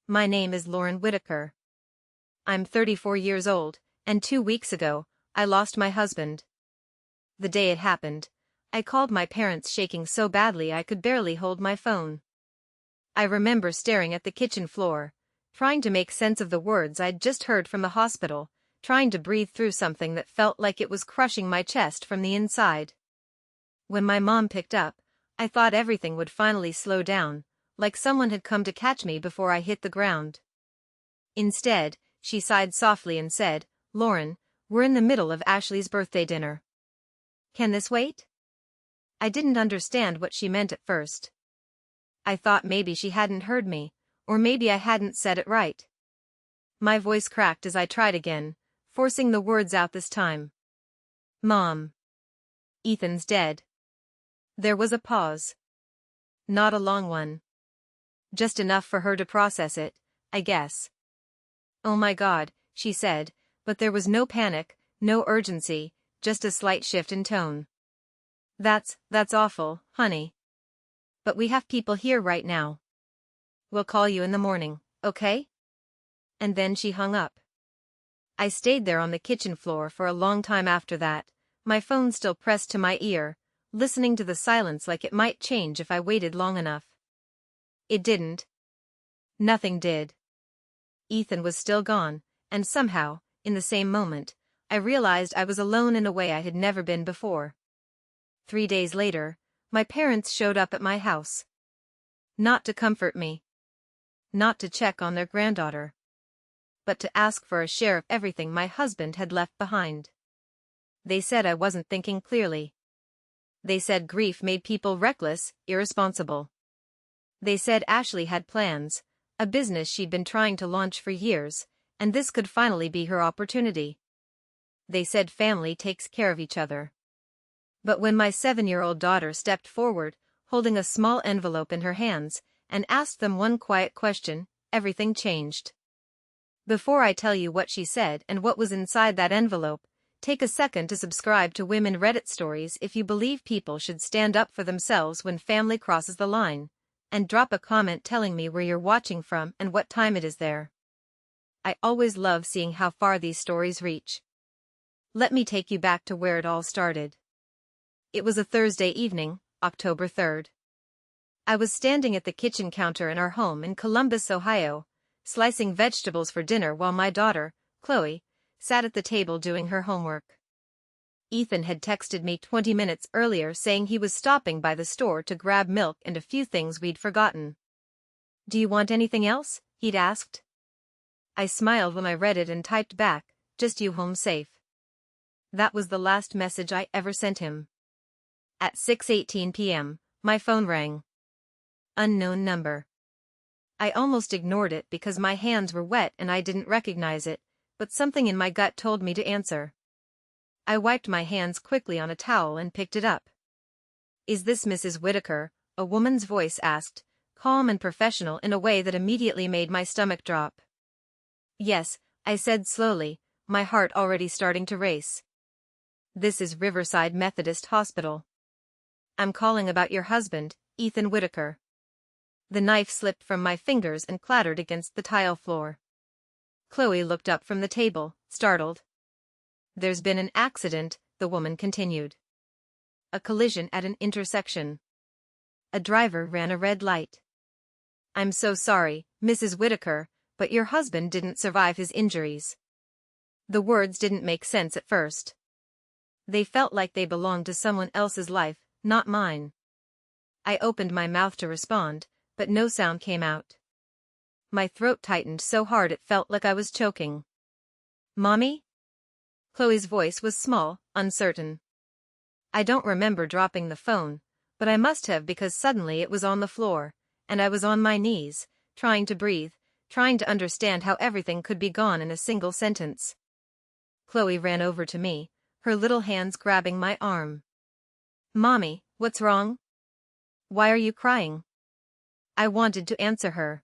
My name is Lauren Whitaker. I'm 34 years old, and 2 weeks ago, I lost my husband. The day it happened, I called my parents shaking so badly I could barely hold my phone. I remember staring at the kitchen floor, trying to make sense of the words I'd just heard from the hospital, trying to breathe through something that felt like it was crushing my chest from the inside. When my mom picked up, I thought everything would finally slow down, like someone had come to catch me before I hit the ground. Instead, she sighed softly and said, "Lauren, we're in the middle of Ashley's birthday dinner. Can this wait?" I didn't understand what she meant at first. I thought maybe she hadn't heard me, or maybe I hadn't said it right. My voice cracked as I tried again, forcing the words out this time. "Mom. Ethan's dead." There was a pause. Not a long one. Just enough for her to process it, I guess. "Oh my God," she said, but there was no panic, no urgency, just a slight shift in tone. That's awful, honey. But we have people here right now. We'll call you in the morning, okay?" And then she hung up. I stayed there on the kitchen floor for a long time after that, my phone still pressed to my ear, listening to the silence like it might change if I waited long enough. It didn't. Nothing did. Ethan was still gone, and somehow, in the same moment, I realized I was alone in a way I had never been before. 3 days later, my parents showed up at my house. Not to comfort me. Not to check on their granddaughter. But to ask for a share of everything my husband had left behind. They said I wasn't thinking clearly. They said grief made people reckless, irresponsible. They said Ashley had plans, a business she'd been trying to launch for years, and this could finally be her opportunity. They said family takes care of each other. But when my 7-year-old daughter stepped forward, holding a small envelope in her hands, and asked them one quiet question, everything changed. Before I tell you what she said and what was inside that envelope, take a second to subscribe to Women Reddit Stories if you believe people should stand up for themselves when family crosses the line, and drop a comment telling me where you're watching from and what time it is there. I always love seeing how far these stories reach. Let me take you back to where it all started. It was a Thursday evening, October 3rd. I was standing at the kitchen counter in our home in Columbus, Ohio, slicing vegetables for dinner while my daughter, Chloe, sat at the table doing her homework. Ethan had texted me 20 minutes earlier saying he was stopping by the store to grab milk and a few things we'd forgotten. "Do you want anything else?" he'd asked. I smiled when I read it and typed back, "Just you home safe." That was the last message I ever sent him. At 6:18 p.m., my phone rang. Unknown number. I almost ignored it because my hands were wet and I didn't recognize it, but something in my gut told me to answer. I wiped my hands quickly on a towel and picked it up. "Is this Mrs. Whitaker?" a woman's voice asked, calm and professional in a way that immediately made my stomach drop. "Yes," I said slowly, my heart already starting to race. "This is Riverside Methodist Hospital. I'm calling about your husband, Ethan Whitaker." The knife slipped from my fingers and clattered against the tile floor. Chloe looked up from the table, startled. "There's been an accident," the woman continued. "A collision at an intersection. A driver ran a red light. I'm so sorry, Mrs. Whitaker, but your husband didn't survive his injuries." The words didn't make sense at first. They felt like they belonged to someone else's life, not mine. I opened my mouth to respond, but no sound came out. My throat tightened so hard it felt like I was choking. "Mommy?" Chloe's voice was small, uncertain. I don't remember dropping the phone, but I must have because suddenly it was on the floor, and I was on my knees, trying to breathe, trying to understand how everything could be gone in a single sentence. Chloe ran over to me, her little hands grabbing my arm. "Mommy, what's wrong? Why are you crying?" I wanted to answer her.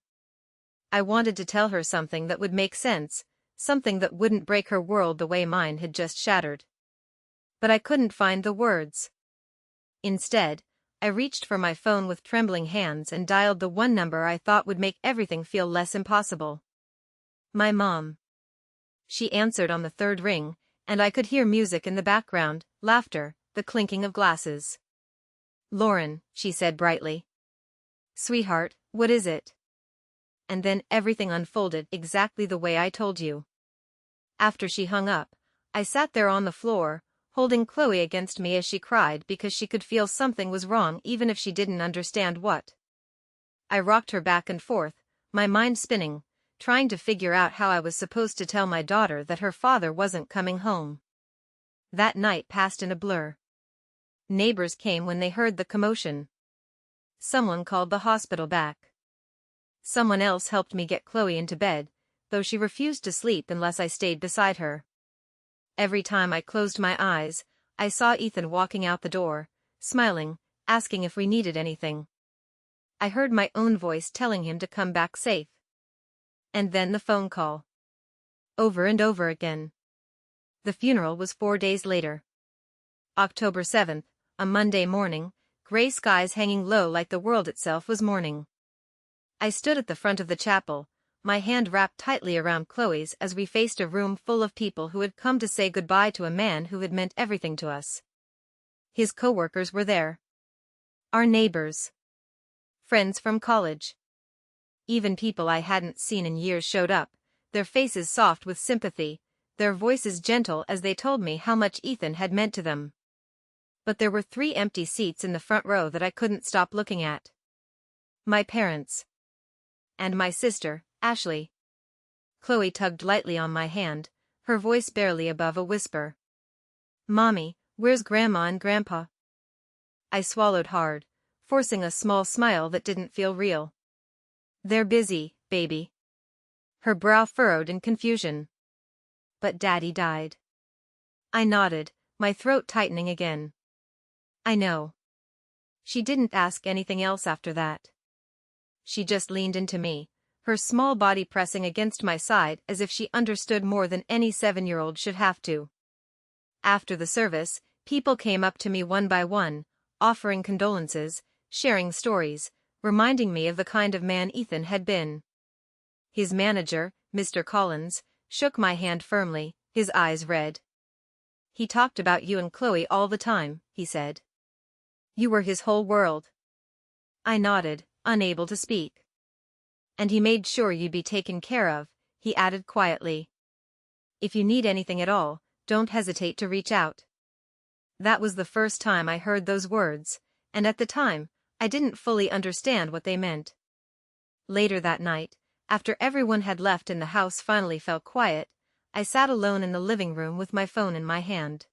I wanted to tell her something that would make sense, something that wouldn't break her world the way mine had just shattered. But I couldn't find the words. Instead, I reached for my phone with trembling hands and dialed the one number I thought would make everything feel less impossible. My mom. She answered on the third ring, and I could hear music in the background, laughter, the clinking of glasses. "Lauren," she said brightly. "Sweetheart, what is it?" And then everything unfolded exactly the way I told you. After she hung up, I sat there on the floor, holding Chloe against me as she cried because she could feel something was wrong even if she didn't understand what. I rocked her back and forth, my mind spinning, trying to figure out how I was supposed to tell my daughter that her father wasn't coming home. That night passed in a blur. Neighbors came when they heard the commotion. Someone called the hospital back. Someone else helped me get Chloe into bed, though she refused to sleep unless I stayed beside her. Every time I closed my eyes, I saw Ethan walking out the door, smiling, asking if we needed anything. I heard my own voice telling him to come back safe. And then the phone call. Over and over again. The funeral was 4 days later. October 7th, a Monday morning, gray skies hanging low like the world itself was mourning. I stood at the front of the chapel, my hand wrapped tightly around Chloe's as we faced a room full of people who had come to say goodbye to a man who had meant everything to us. His co-workers were there. Our neighbors. Friends from college. Even people I hadn't seen in years showed up, their faces soft with sympathy, their voices gentle as they told me how much Ethan had meant to them. But there were 3 empty seats in the front row that I couldn't stop looking at. My parents. And my sister, Ashley. Chloe tugged lightly on my hand, her voice barely above a whisper. "Mommy, where's Grandma and Grandpa?" I swallowed hard, forcing a small smile that didn't feel real. "They're busy, baby." Her brow furrowed in confusion. "But Daddy died." I nodded, my throat tightening again. "I know." She didn't ask anything else after that. She just leaned into me, her small body pressing against my side as if she understood more than any 7-year-old should have to. After the service, people came up to me one by one, offering condolences, sharing stories, reminding me of the kind of man Ethan had been. His manager, Mr. Collins, shook my hand firmly, his eyes red. "He talked about you and Chloe all the time," he said. "You were his whole world." I nodded, unable to speak. "And he made sure you'd be taken care of," he added quietly. "If you need anything at all, don't hesitate to reach out." That was the first time I heard those words, and at the time, I didn't fully understand what they meant. Later that night, after everyone had left and the house finally fell quiet, I sat alone in the living room with my phone in my hand.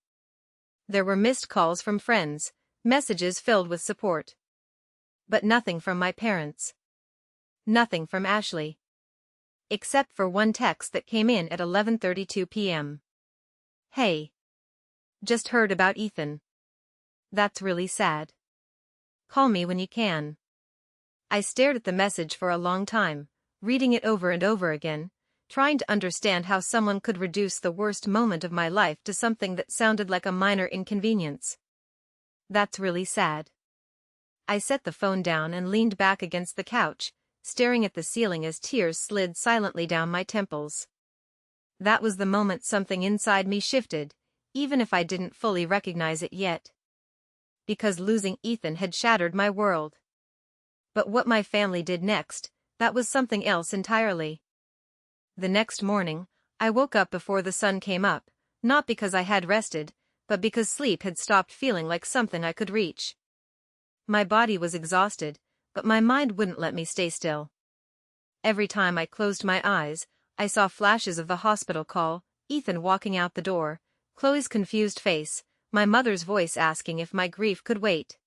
There were missed calls from friends, messages filled with support. But nothing from my parents. Nothing from Ashley. Except for one text that came in at 11:32 p.m. "Hey. Just heard about Ethan. That's really sad. Call me when you can." I stared at the message for a long time, reading it over and over again, trying to understand how someone could reduce the worst moment of my life to something that sounded like a minor inconvenience. That's really sad. I set the phone down and leaned back against the couch, staring at the ceiling as tears slid silently down my temples. That was the moment something inside me shifted, even if I didn't fully recognize it yet. Because losing Ethan had shattered my world. But what my family did next, that was something else entirely. The next morning, I woke up before the sun came up, not because I had rested, but because sleep had stopped feeling like something I could reach. My body was exhausted, but my mind wouldn't let me stay still. Every time I closed my eyes, I saw flashes of the hospital call, Ethan walking out the door, Chloe's confused face, my mother's voice asking if my grief could wait.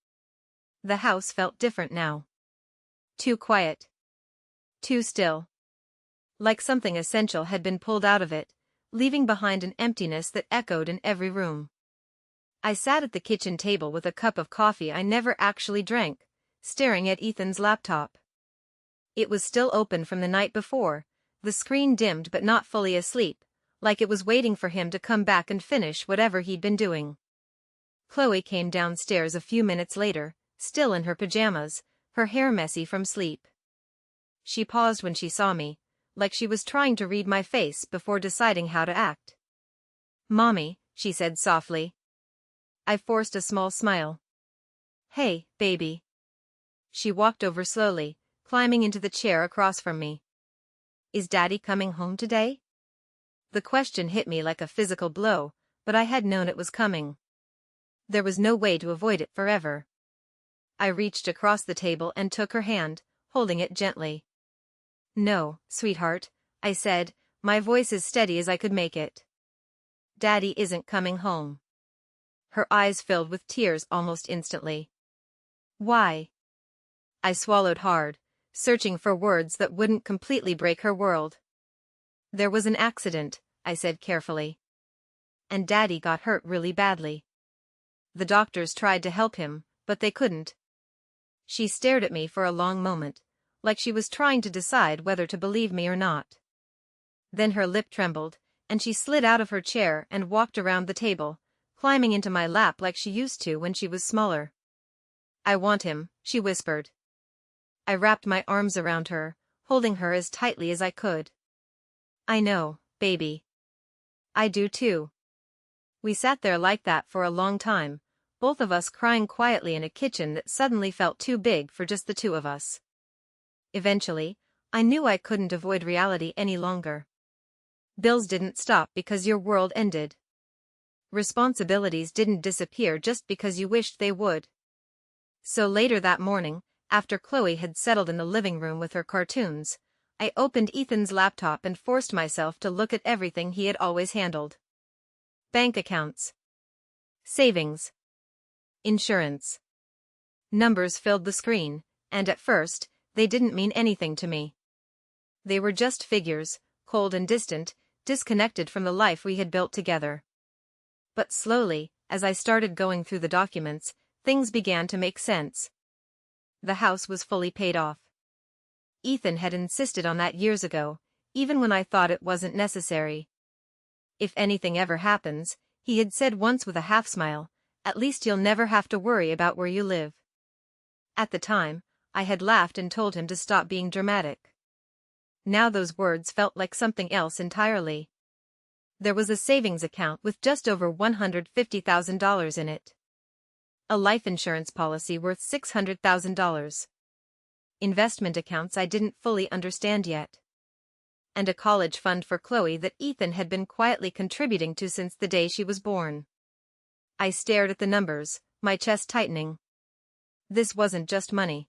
The house felt different now. Too quiet. Too still. Like something essential had been pulled out of it, leaving behind an emptiness that echoed in every room. I sat at the kitchen table with a cup of coffee I never actually drank, staring at Ethan's laptop. It was still open from the night before, the screen dimmed but not fully asleep, like it was waiting for him to come back and finish whatever he'd been doing. Chloe came downstairs a few minutes later, still in her pajamas, her hair messy from sleep. She paused when she saw me, like she was trying to read my face before deciding how to act. "Mommy," she said softly. I forced a small smile. "Hey, baby." She walked over slowly, climbing into the chair across from me. "Is Daddy coming home today?" The question hit me like a physical blow, but I had known it was coming. There was no way to avoid it forever. I reached across the table and took her hand, holding it gently. "No, sweetheart," I said, my voice as steady as I could make it. "Daddy isn't coming home." Her eyes filled with tears almost instantly. "Why?" I swallowed hard, searching for words that wouldn't completely break her world. "There was an accident," I said carefully. "And Daddy got hurt really badly. The doctors tried to help him, but they couldn't." She stared at me for a long moment, like she was trying to decide whether to believe me or not. Then her lip trembled, and she slid out of her chair and walked around the table, climbing into my lap like she used to when she was smaller. "I want him," she whispered. I wrapped my arms around her, holding her as tightly as I could. "I know, baby. I do too." We sat there like that for a long time, both of us crying quietly in a kitchen that suddenly felt too big for just the two of us. Eventually, I knew I couldn't avoid reality any longer. Bills didn't stop because your world ended. Responsibilities didn't disappear just because you wished they would. So later that morning, after Chloe had settled in the living room with her cartoons, I opened Ethan's laptop and forced myself to look at everything he had always handled. Bank accounts. Savings. Insurance. Numbers filled the screen, and at first, they didn't mean anything to me. They were just figures, cold and distant, disconnected from the life we had built together. But slowly, as I started going through the documents, things began to make sense. The house was fully paid off. Ethan had insisted on that years ago, even when I thought it wasn't necessary. "If anything ever happens," he had said once with a half-smile, "at least you'll never have to worry about where you live." At the time, I had laughed and told him to stop being dramatic. Now those words felt like something else entirely. There was a savings account with just over $150,000 in it. A life insurance policy worth $600,000. Investment accounts I didn't fully understand yet. And a college fund for Chloe that Ethan had been quietly contributing to since the day she was born. I stared at the numbers, my chest tightening. This wasn't just money.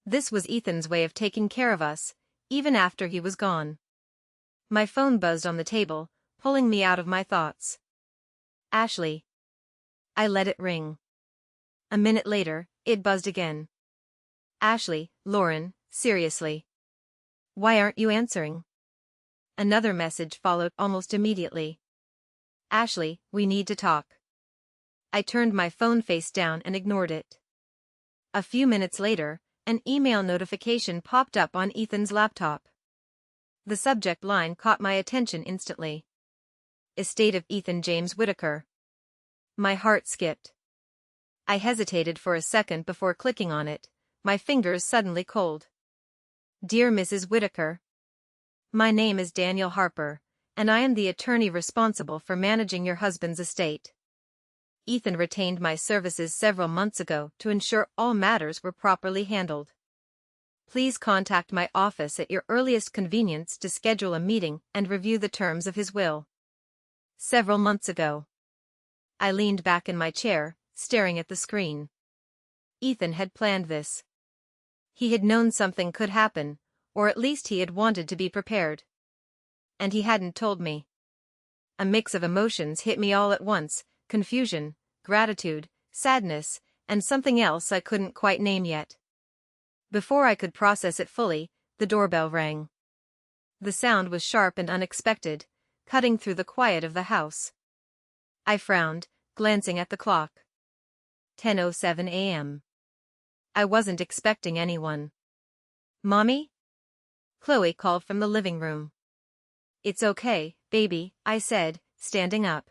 This was Ethan's way of taking care of us, even after he was gone. My phone buzzed on the table, pulling me out of my thoughts. "Ashley." I let it ring. A minute later, it buzzed again. "Ashley, Lauren, seriously. Why aren't you answering?" Another message followed almost immediately. "Ashley, we need to talk." I turned my phone face down and ignored it. A few minutes later, an email notification popped up on Ethan's laptop. The subject line caught my attention instantly. Estate of Ethan James Whitaker. My heart skipped. I hesitated for a second before clicking on it, my fingers suddenly cold. "Dear Mrs. Whitaker. My name is Daniel Harper, and I am the attorney responsible for managing your husband's estate. Ethan retained my services several months ago to ensure all matters were properly handled. Please contact my office at your earliest convenience to schedule a meeting and review the terms of his will." Several months ago. I leaned back in my chair, staring at the screen. Ethan had planned this. He had known something could happen, or at least he had wanted to be prepared. And he hadn't told me. A mix of emotions hit me all at once: confusion, gratitude, sadness, and something else I couldn't quite name yet. Before I could process it fully, the doorbell rang. The sound was sharp and unexpected, cutting through the quiet of the house. I frowned, glancing at the clock. 10:07 a.m. I wasn't expecting anyone. "Mommy?" Chloe called from the living room. "It's okay, baby," I said, standing up.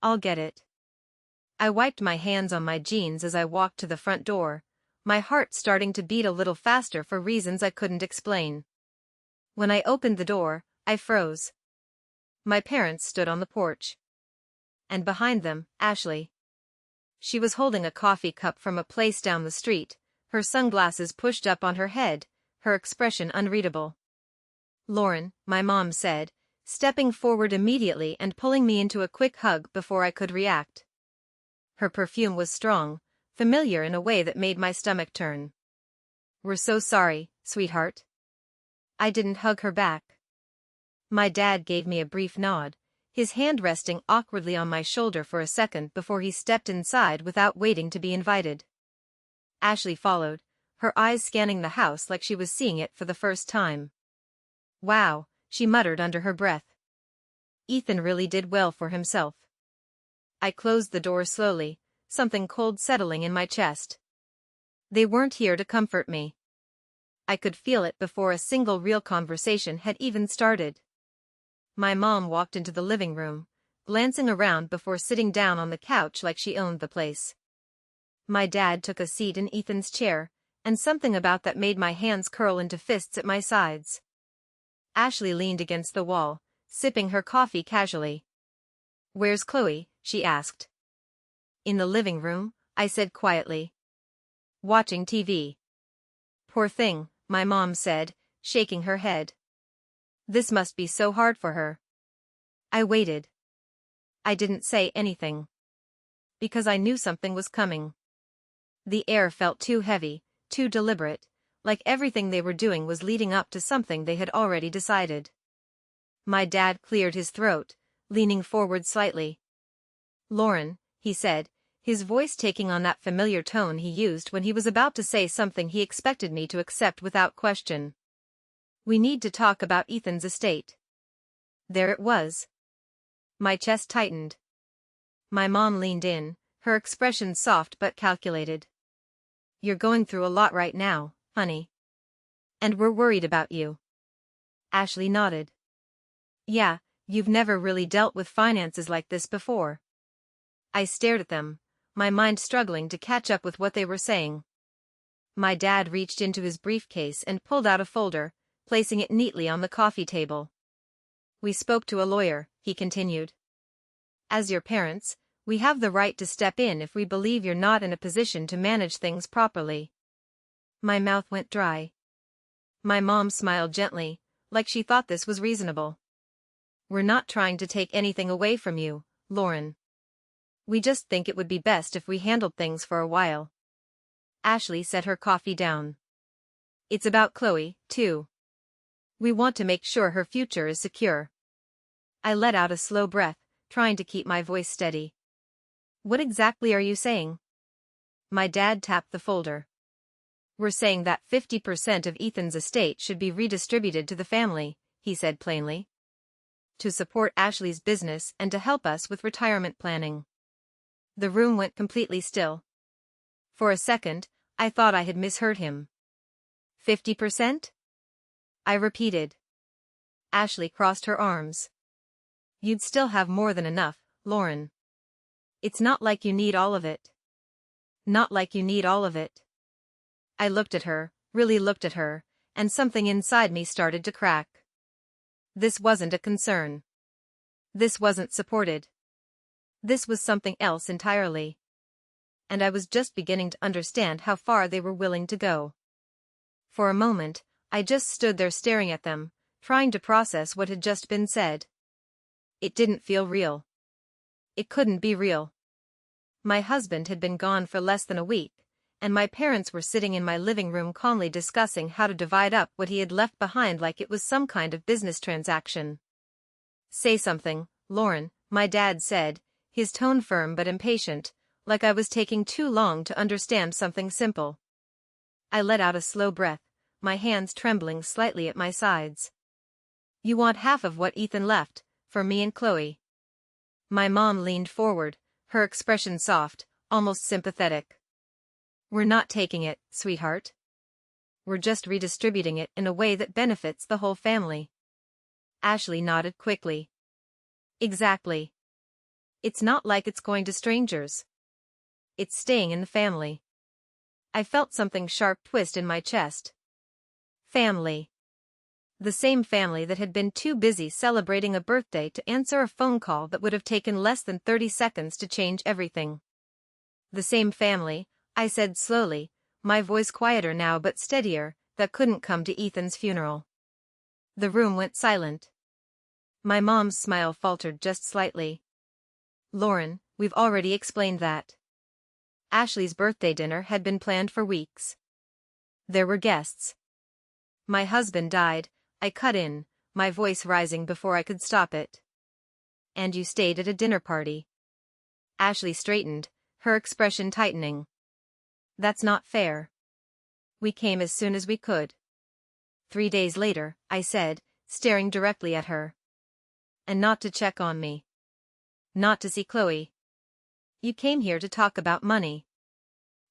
"I'll get it." I wiped my hands on my jeans as I walked to the front door, my heart starting to beat a little faster for reasons I couldn't explain. When I opened the door, I froze. My parents stood on the porch. And behind them, Ashley. She was holding a coffee cup from a place down the street, her sunglasses pushed up on her head, her expression unreadable. "Lauren," my mom said, stepping forward immediately and pulling me into a quick hug before I could react. Her perfume was strong, familiar in a way that made my stomach turn. "We're so sorry, sweetheart." I didn't hug her back. My dad gave me a brief nod, his hand resting awkwardly on my shoulder for a second before he stepped inside without waiting to be invited. Ashley followed, her eyes scanning the house like she was seeing it for the first time. "Wow," she muttered under her breath. "Ethan really did well for himself." I closed the door slowly, something cold settling in my chest. They weren't here to comfort me. I could feel it before a single real conversation had even started. My mom walked into the living room, glancing around before sitting down on the couch like she owned the place. My dad took a seat in Ethan's chair, and something about that made my hands curl into fists at my sides. Ashley leaned against the wall, sipping her coffee casually. "Where's Chloe?" she asked. "In the living room," I said quietly. "Watching TV." "Poor thing," my mom said, shaking her head. "This must be so hard for her." I waited. I didn't say anything. Because I knew something was coming. The air felt too heavy, too deliberate, like everything they were doing was leading up to something they had already decided. My dad cleared his throat, leaning forward slightly. "Lauren," he said, his voice taking on that familiar tone he used when he was about to say something he expected me to accept without question. "We need to talk about Ethan's estate." There it was. My chest tightened. My mom leaned in, her expression soft but calculated. "You're going through a lot right now, honey. And we're worried about you." Ashley nodded. "Yeah, you've never really dealt with finances like this before." I stared at them, my mind struggling to catch up with what they were saying. My dad reached into his briefcase and pulled out a folder, placing it neatly on the coffee table. "We spoke to a lawyer," he continued. "As your parents, we have the right to step in if we believe you're not in a position to manage things properly." My mouth went dry. My mom smiled gently, like she thought this was reasonable. "We're not trying to take anything away from you, Lauren. We just think it would be best if we handled things for a while." Ashley set her coffee down. "It's about Chloe, too. We want to make sure her future is secure." I let out a slow breath, trying to keep my voice steady. "What exactly are you saying?" My dad tapped the folder. "We're saying that 50% of Ethan's estate should be redistributed to the family," he said plainly. "To support Ashley's business and to help us with retirement planning." The room went completely still. For a second, I thought I had misheard him. 50%? I repeated. Ashley crossed her arms. "You'd still have more than enough, Lauren. It's not like you need all of it. Not like you need all of it." I looked at her, really looked at her, and something inside me started to crack. This wasn't a concern. This wasn't supported. This was something else entirely. And I was just beginning to understand how far they were willing to go. For a moment, I just stood there staring at them, trying to process what had just been said. It didn't feel real. It couldn't be real. My husband had been gone for less than a week, and my parents were sitting in my living room calmly discussing how to divide up what he had left behind like it was some kind of business transaction. "Say something, Lauren," my dad said, his tone firm but impatient, like I was taking too long to understand something simple. I let out a slow breath, my hands trembling slightly at my sides. "You want half of what Ethan left, for me and Chloe." My mom leaned forward, her expression soft, almost sympathetic. "We're not taking it, sweetheart. We're just redistributing it in a way that benefits the whole family." Ashley nodded quickly. "Exactly. It's not like it's going to strangers." it's staying in the family. I felt something sharp twist in my chest. Family. The same family that had been too busy celebrating a birthday to answer a phone call that would have taken less than 30 seconds to change everything. The same family, I said slowly, my voice quieter now but steadier, that couldn't come to Ethan's funeral. The room went silent. My mom's smile faltered just slightly. Lauren, we've already explained that. Ashley's birthday dinner had been planned for weeks. There were guests. My husband died, I cut in, my voice rising before I could stop it. And you stayed at a dinner party. Ashley straightened, her expression tightening. That's not fair. We came as soon as we could. 3 days later, I said, staring directly at her. And not to check on me. Not to see Chloe. You came here to talk about money.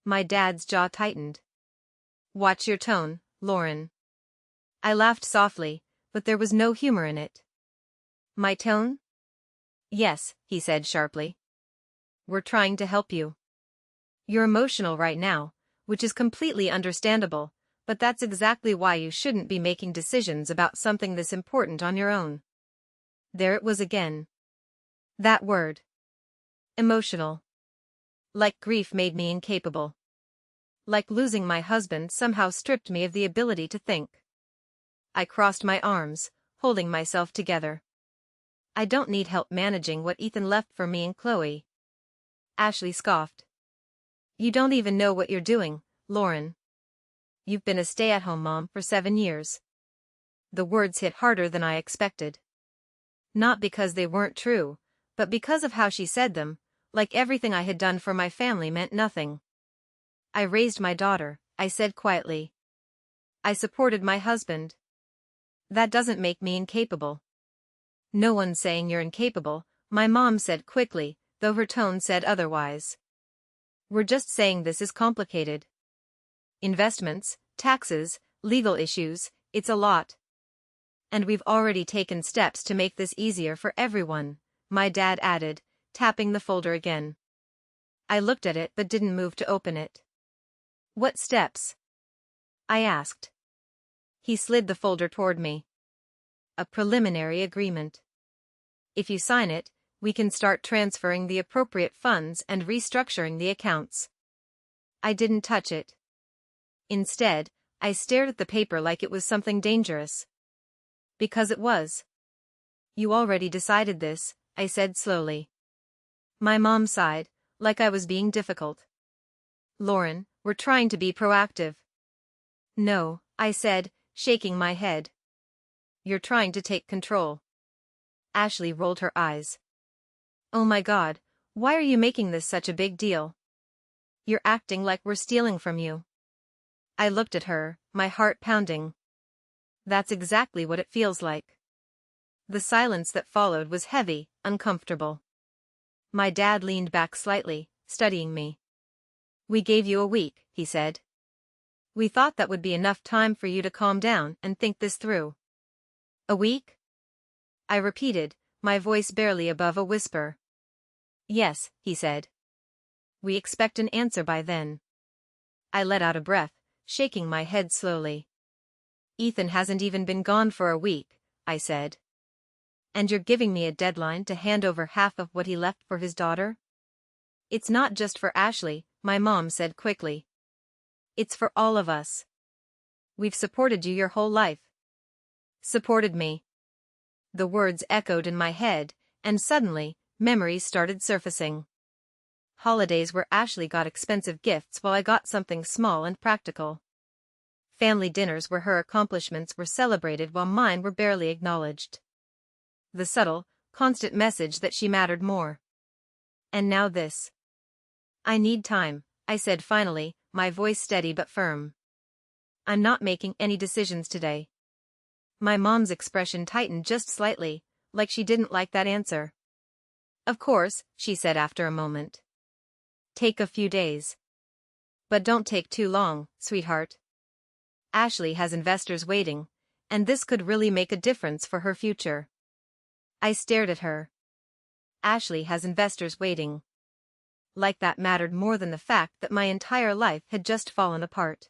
My dad's jaw tightened. Watch your tone, Lauren. I laughed softly, but there was no humor in it. My tone? Yes, he said sharply. We're trying to help you. You're emotional right now, which is completely understandable, but that's exactly why you shouldn't be making decisions about something this important on your own. There it was again. That word. Emotional. Like grief made me incapable. Like losing my husband somehow stripped me of the ability to think. I crossed my arms, holding myself together. I don't need help managing what Ethan left for me and Chloe. Ashley scoffed. You don't even know what you're doing, Lauren. You've been a stay-at-home mom for 7 years. The words hit harder than I expected. Not because they weren't true, but because of how she said them, like everything I had done for my family meant nothing. I raised my daughter, I said quietly. I supported my husband. That doesn't make me incapable. No one's saying you're incapable, my mom said quickly, though her tone said otherwise. We're just saying this is complicated. Investments, taxes, legal issues, it's a lot. And we've already taken steps to make this easier for everyone, my dad added, tapping the folder again. I looked at it but didn't move to open it. What steps? I asked. He slid the folder toward me. A preliminary agreement. If you sign it, we can start transferring the appropriate funds and restructuring the accounts. I didn't touch it. Instead, I stared at the paper like it was something dangerous. Because it was. You already decided this, I said slowly. My mom sighed, like I was being difficult. Lauren, we're trying to be proactive. No, I said, shaking my head. You're trying to take control. Ashley rolled her eyes. Oh my God, why are you making this such a big deal? You're acting like we're stealing from you. I looked at her, my heart pounding. That's exactly what it feels like. The silence that followed was heavy, uncomfortable. My dad leaned back slightly, studying me. We gave you a week, he said. We thought that would be enough time for you to calm down and think this through. A week? I repeated, my voice barely above a whisper. Yes, he said. We expect an answer by then. I let out a breath, shaking my head slowly. Ethan hasn't even been gone for a week, I said. And you're giving me a deadline to hand over half of what he left for his daughter? It's not just for Ashley, my mom said quickly. It's for all of us. We've supported you your whole life. Supported me. The words echoed in my head, and suddenly, memories started surfacing. Holidays where Ashley got expensive gifts while I got something small and practical. Family dinners where her accomplishments were celebrated while mine were barely acknowledged. The subtle, constant message that she mattered more. And now this. I need time, I said finally, my voice steady but firm. I'm not making any decisions today. My mom's expression tightened just slightly, like she didn't like that answer. Of course, she said after a moment. Take a few days. But don't take too long, sweetheart. Ashley has investors waiting, and this could really make a difference for her future. I stared at her. Ashley has investors waiting. like that mattered more than the fact that my entire life had just fallen apart.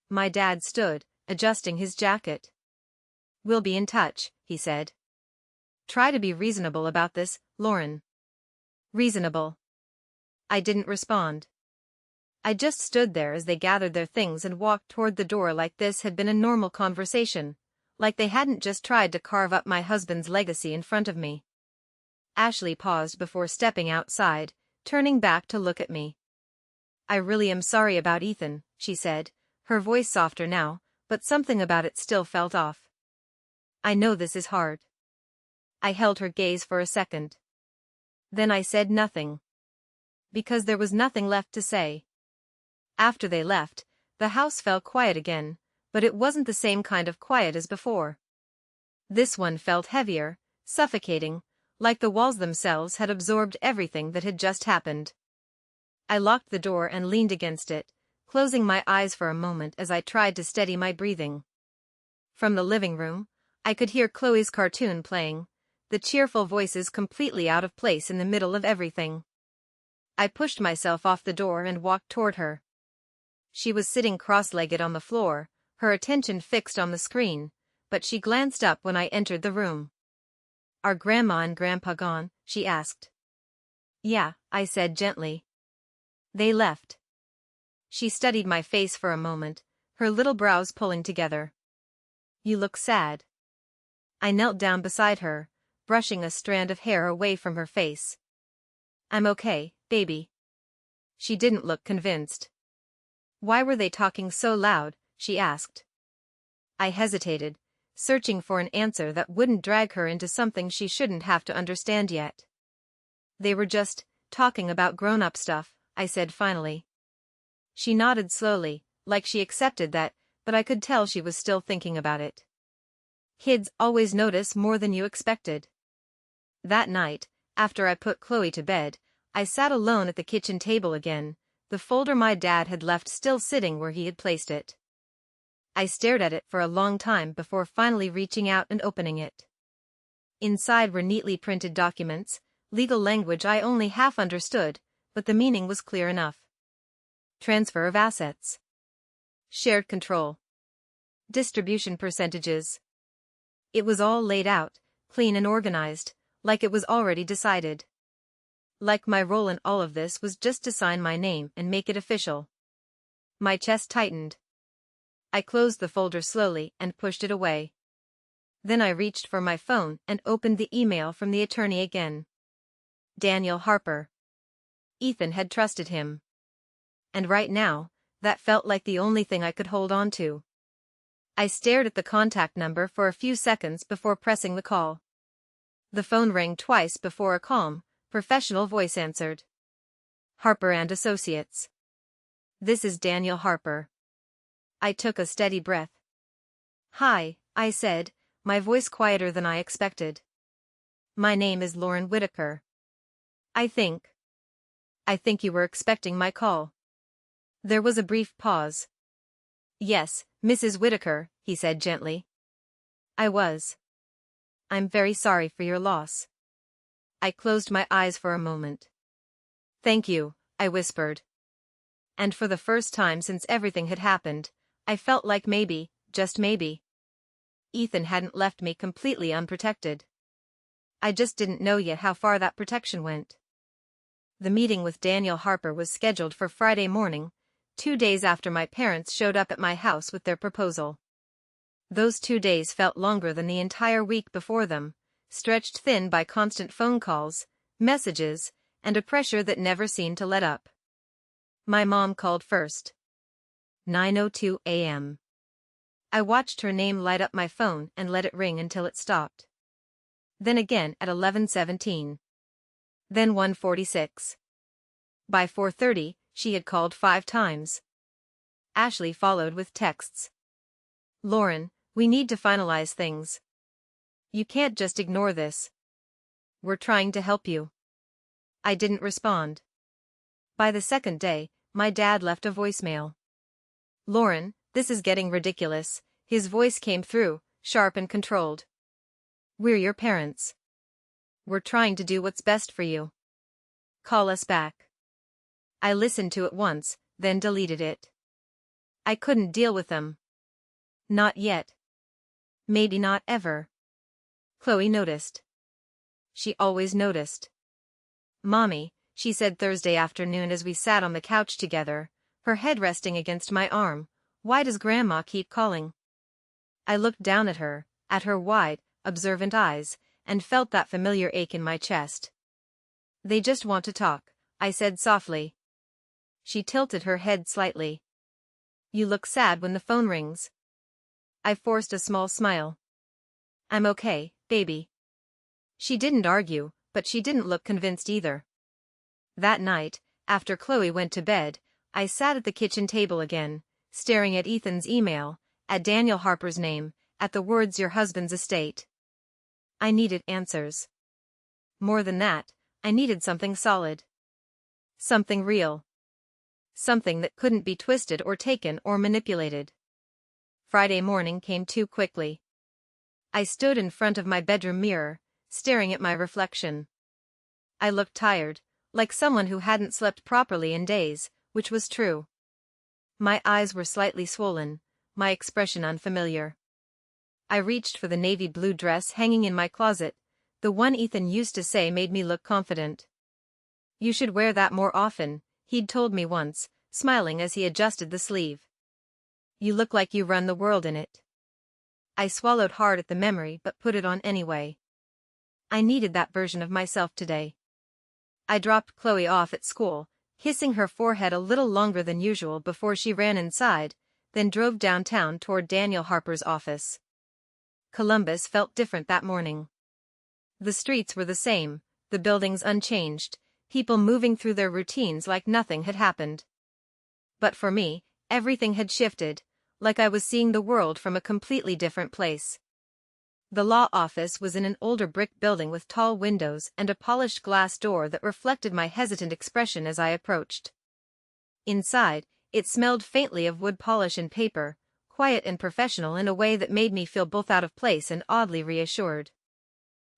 My dad stood, adjusting his jacket. "We'll be in touch," he said. "Try to be reasonable about this, Lauren." "Reasonable?" I didn't respond. I just stood there as they gathered their things and walked toward the door like this had been a normal conversation, like they hadn't just tried to carve up my husband's legacy in front of me. Ashley paused before stepping outside, turning back to look at me. "I really am sorry about Ethan," she said, her voice softer now, but something about it still felt off. "I know this is hard." I held her gaze for a second. Then I said nothing. Because there was nothing left to say. After they left, the house fell quiet again, but it wasn't the same kind of quiet as before. This one felt heavier, suffocating, like the walls themselves had absorbed everything that had just happened. I locked the door and leaned against it, closing my eyes for a moment as I tried to steady my breathing. From the living room, I could hear Chloe's cartoon playing, the cheerful voices completely out of place in the middle of everything. I pushed myself off the door and walked toward her. She was sitting cross-legged on the floor, her attention fixed on the screen, but she glanced up when I entered the room. "Are Grandma and Grandpa gone?" she asked. "Yeah," I said gently. "They left." She studied my face for a moment, her little brows pulling together. "You look sad." I knelt down beside her, brushing a strand of hair away from her face. "I'm okay, baby." She didn't look convinced. "Why were they talking so loud?" she asked. I hesitated, searching for an answer that wouldn't drag her into something she shouldn't have to understand yet. "They were just talking about grown-up stuff," I said finally. She nodded slowly, like she accepted that, but I could tell she was still thinking about it. Kids always notice more than you expected. That night, after I put Chloe to bed, I sat alone at the kitchen table again, the folder my dad had left still sitting where he had placed it. I stared at it for a long time before finally reaching out and opening it. Inside were neatly printed documents, legal language I only half understood, but the meaning was clear enough. Transfer of assets. Shared control. Distribution percentages. It was all laid out, clean and organized, like it was already decided. Like my role in all of this was just to sign my name and make it official. My chest tightened. I closed the folder slowly and pushed it away. Then I reached for my phone and opened the email from the attorney again. Daniel Harper. Ethan had trusted him. And right now, that felt like the only thing I could hold on to. I stared at the contact number for a few seconds before pressing the call. The phone rang twice before a calm, professional voice answered. "Harper and Associates. This is Daniel Harper." I took a steady breath. "Hi," I said, my voice quieter than I expected. "My name is Lauren Whitaker. I think you were expecting my call." There was a brief pause. "Yes, Mrs. Whitaker," he said gently. "I was. I'm very sorry for your loss." I closed my eyes for a moment. "Thank you," I whispered. And for the first time since everything had happened, I felt like maybe, just maybe, Ethan hadn't left me completely unprotected. I just didn't know yet how far that protection went. The meeting with Daniel Harper was scheduled for Friday morning, 2 days after my parents showed up at my house with their proposal. Those 2 days felt longer than the entire week before them, stretched thin by constant phone calls, messages, and a pressure that never seemed to let up. My mom called first. 9:02 a.m. I watched her name light up my phone and let it ring until it stopped. Then again at 11:17. Then 1:46. By 4:30, she had called 5 times. Ashley followed with texts. "Lauren, we need to finalize things. You can't just ignore this. We're trying to help you." I didn't respond. By the second day, my dad left a voicemail. "Lauren, this is getting ridiculous." His voice came through, sharp and controlled. "We're your parents. We're trying to do what's best for you. Call us back." I listened to it once, then deleted it. I couldn't deal with them. Not yet. Maybe not ever. Chloe noticed. She always noticed. "Mommy," she said Thursday afternoon as we sat on the couch together, her head resting against my arm, "why does Grandma keep calling?" I looked down at her wide, observant eyes, and felt that familiar ache in my chest. "They just want to talk," I said softly. She tilted her head slightly. "You look sad when the phone rings." I forced a small smile. "I'm okay, baby." She didn't argue, but she didn't look convinced either. That night, after Chloe went to bed, I sat at the kitchen table again, staring at Ethan's email, at Daniel Harper's name, at the words "your husband's estate." I needed answers. More than that, I needed something solid. Something real. Something that couldn't be twisted or taken or manipulated. Friday morning came too quickly. I stood in front of my bedroom mirror, staring at my reflection. I looked tired, like someone who hadn't slept properly in days, which was true. My eyes were slightly swollen, my expression unfamiliar. I reached for the navy blue dress hanging in my closet, the one Ethan used to say made me look confident. "You should wear that more often," he'd told me once, smiling as he adjusted the sleeve. "You look like you run the world in it." I swallowed hard at the memory but put it on anyway. I needed that version of myself today. I dropped Chloe off at school, kissing her forehead a little longer than usual before she ran inside, then drove downtown toward Daniel Harper's office. Columbus felt different that morning. The streets were the same, the buildings unchanged, people moving through their routines like nothing had happened. But for me, everything had shifted, like I was seeing the world from a completely different place. The law office was in an older brick building with tall windows and a polished glass door that reflected my hesitant expression as I approached. Inside, it smelled faintly of wood polish and paper, quiet and professional in a way that made me feel both out of place and oddly reassured.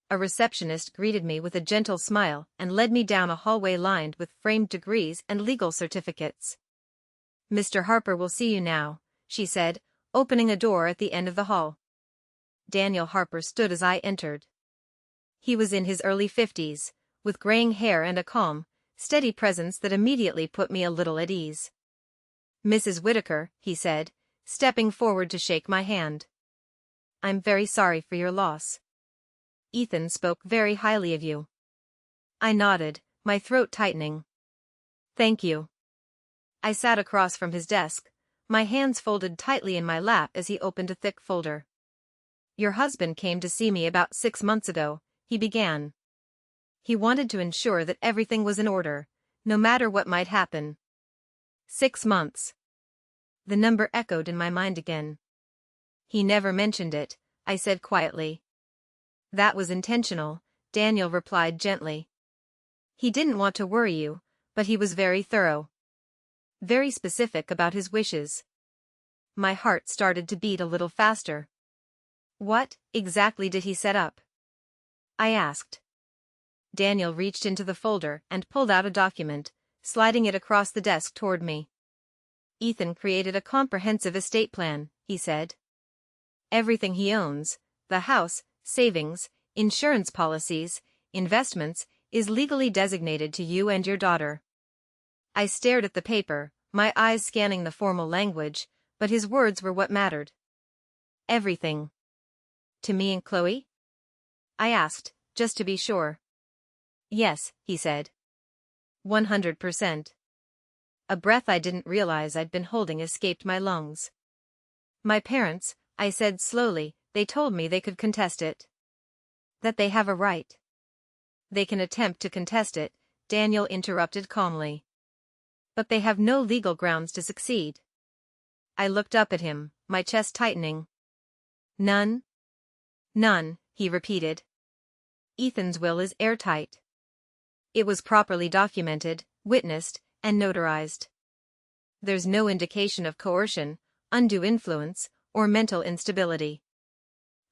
A receptionist greeted me with a gentle smile and led me down a hallway lined with framed degrees and legal certificates. "Mr. Harper will see you now," she said, opening a door at the end of the hall. Daniel Harper stood as I entered. He was in his early 50s, with graying hair and a calm, steady presence that immediately put me a little at ease. "Mrs. Whitaker," he said, stepping forward to shake my hand. "I'm very sorry for your loss. Ethan spoke very highly of you." I nodded, my throat tightening. "Thank you." I sat across from his desk, my hands folded tightly in my lap as he opened a thick folder. "Your husband came to see me about 6 months ago," he began. "He wanted to ensure that everything was in order, no matter what might happen." 6 months. The number echoed in my mind again. "He never mentioned it," I said quietly. "That was intentional," Daniel replied gently. "He didn't want to worry you, but he was very thorough. Very specific about his wishes." My heart started to beat a little faster. "What, exactly did he set up?" I asked. Daniel reached into the folder and pulled out a document, sliding it across the desk toward me. "Ethan created a comprehensive estate plan," he said. "Everything he owns, the house, savings, insurance policies, investments, is legally designated to you and your daughter." I stared at the paper, my eyes scanning the formal language, but his words were what mattered. "Everything. To me and Chloe?" I asked, just to be sure. "Yes," he said. 100%. A breath I didn't realize I'd been holding escaped my lungs. "My parents," I said slowly, "they told me they could contest it. That they have a right." "They can attempt to contest it," Daniel interrupted calmly. "But they have no legal grounds to succeed." I looked up at him, my chest tightening. "None?" "None," he repeated. "Ethan's will is airtight. It was properly documented, witnessed, and notarized. There's no indication of coercion, undue influence, or mental instability.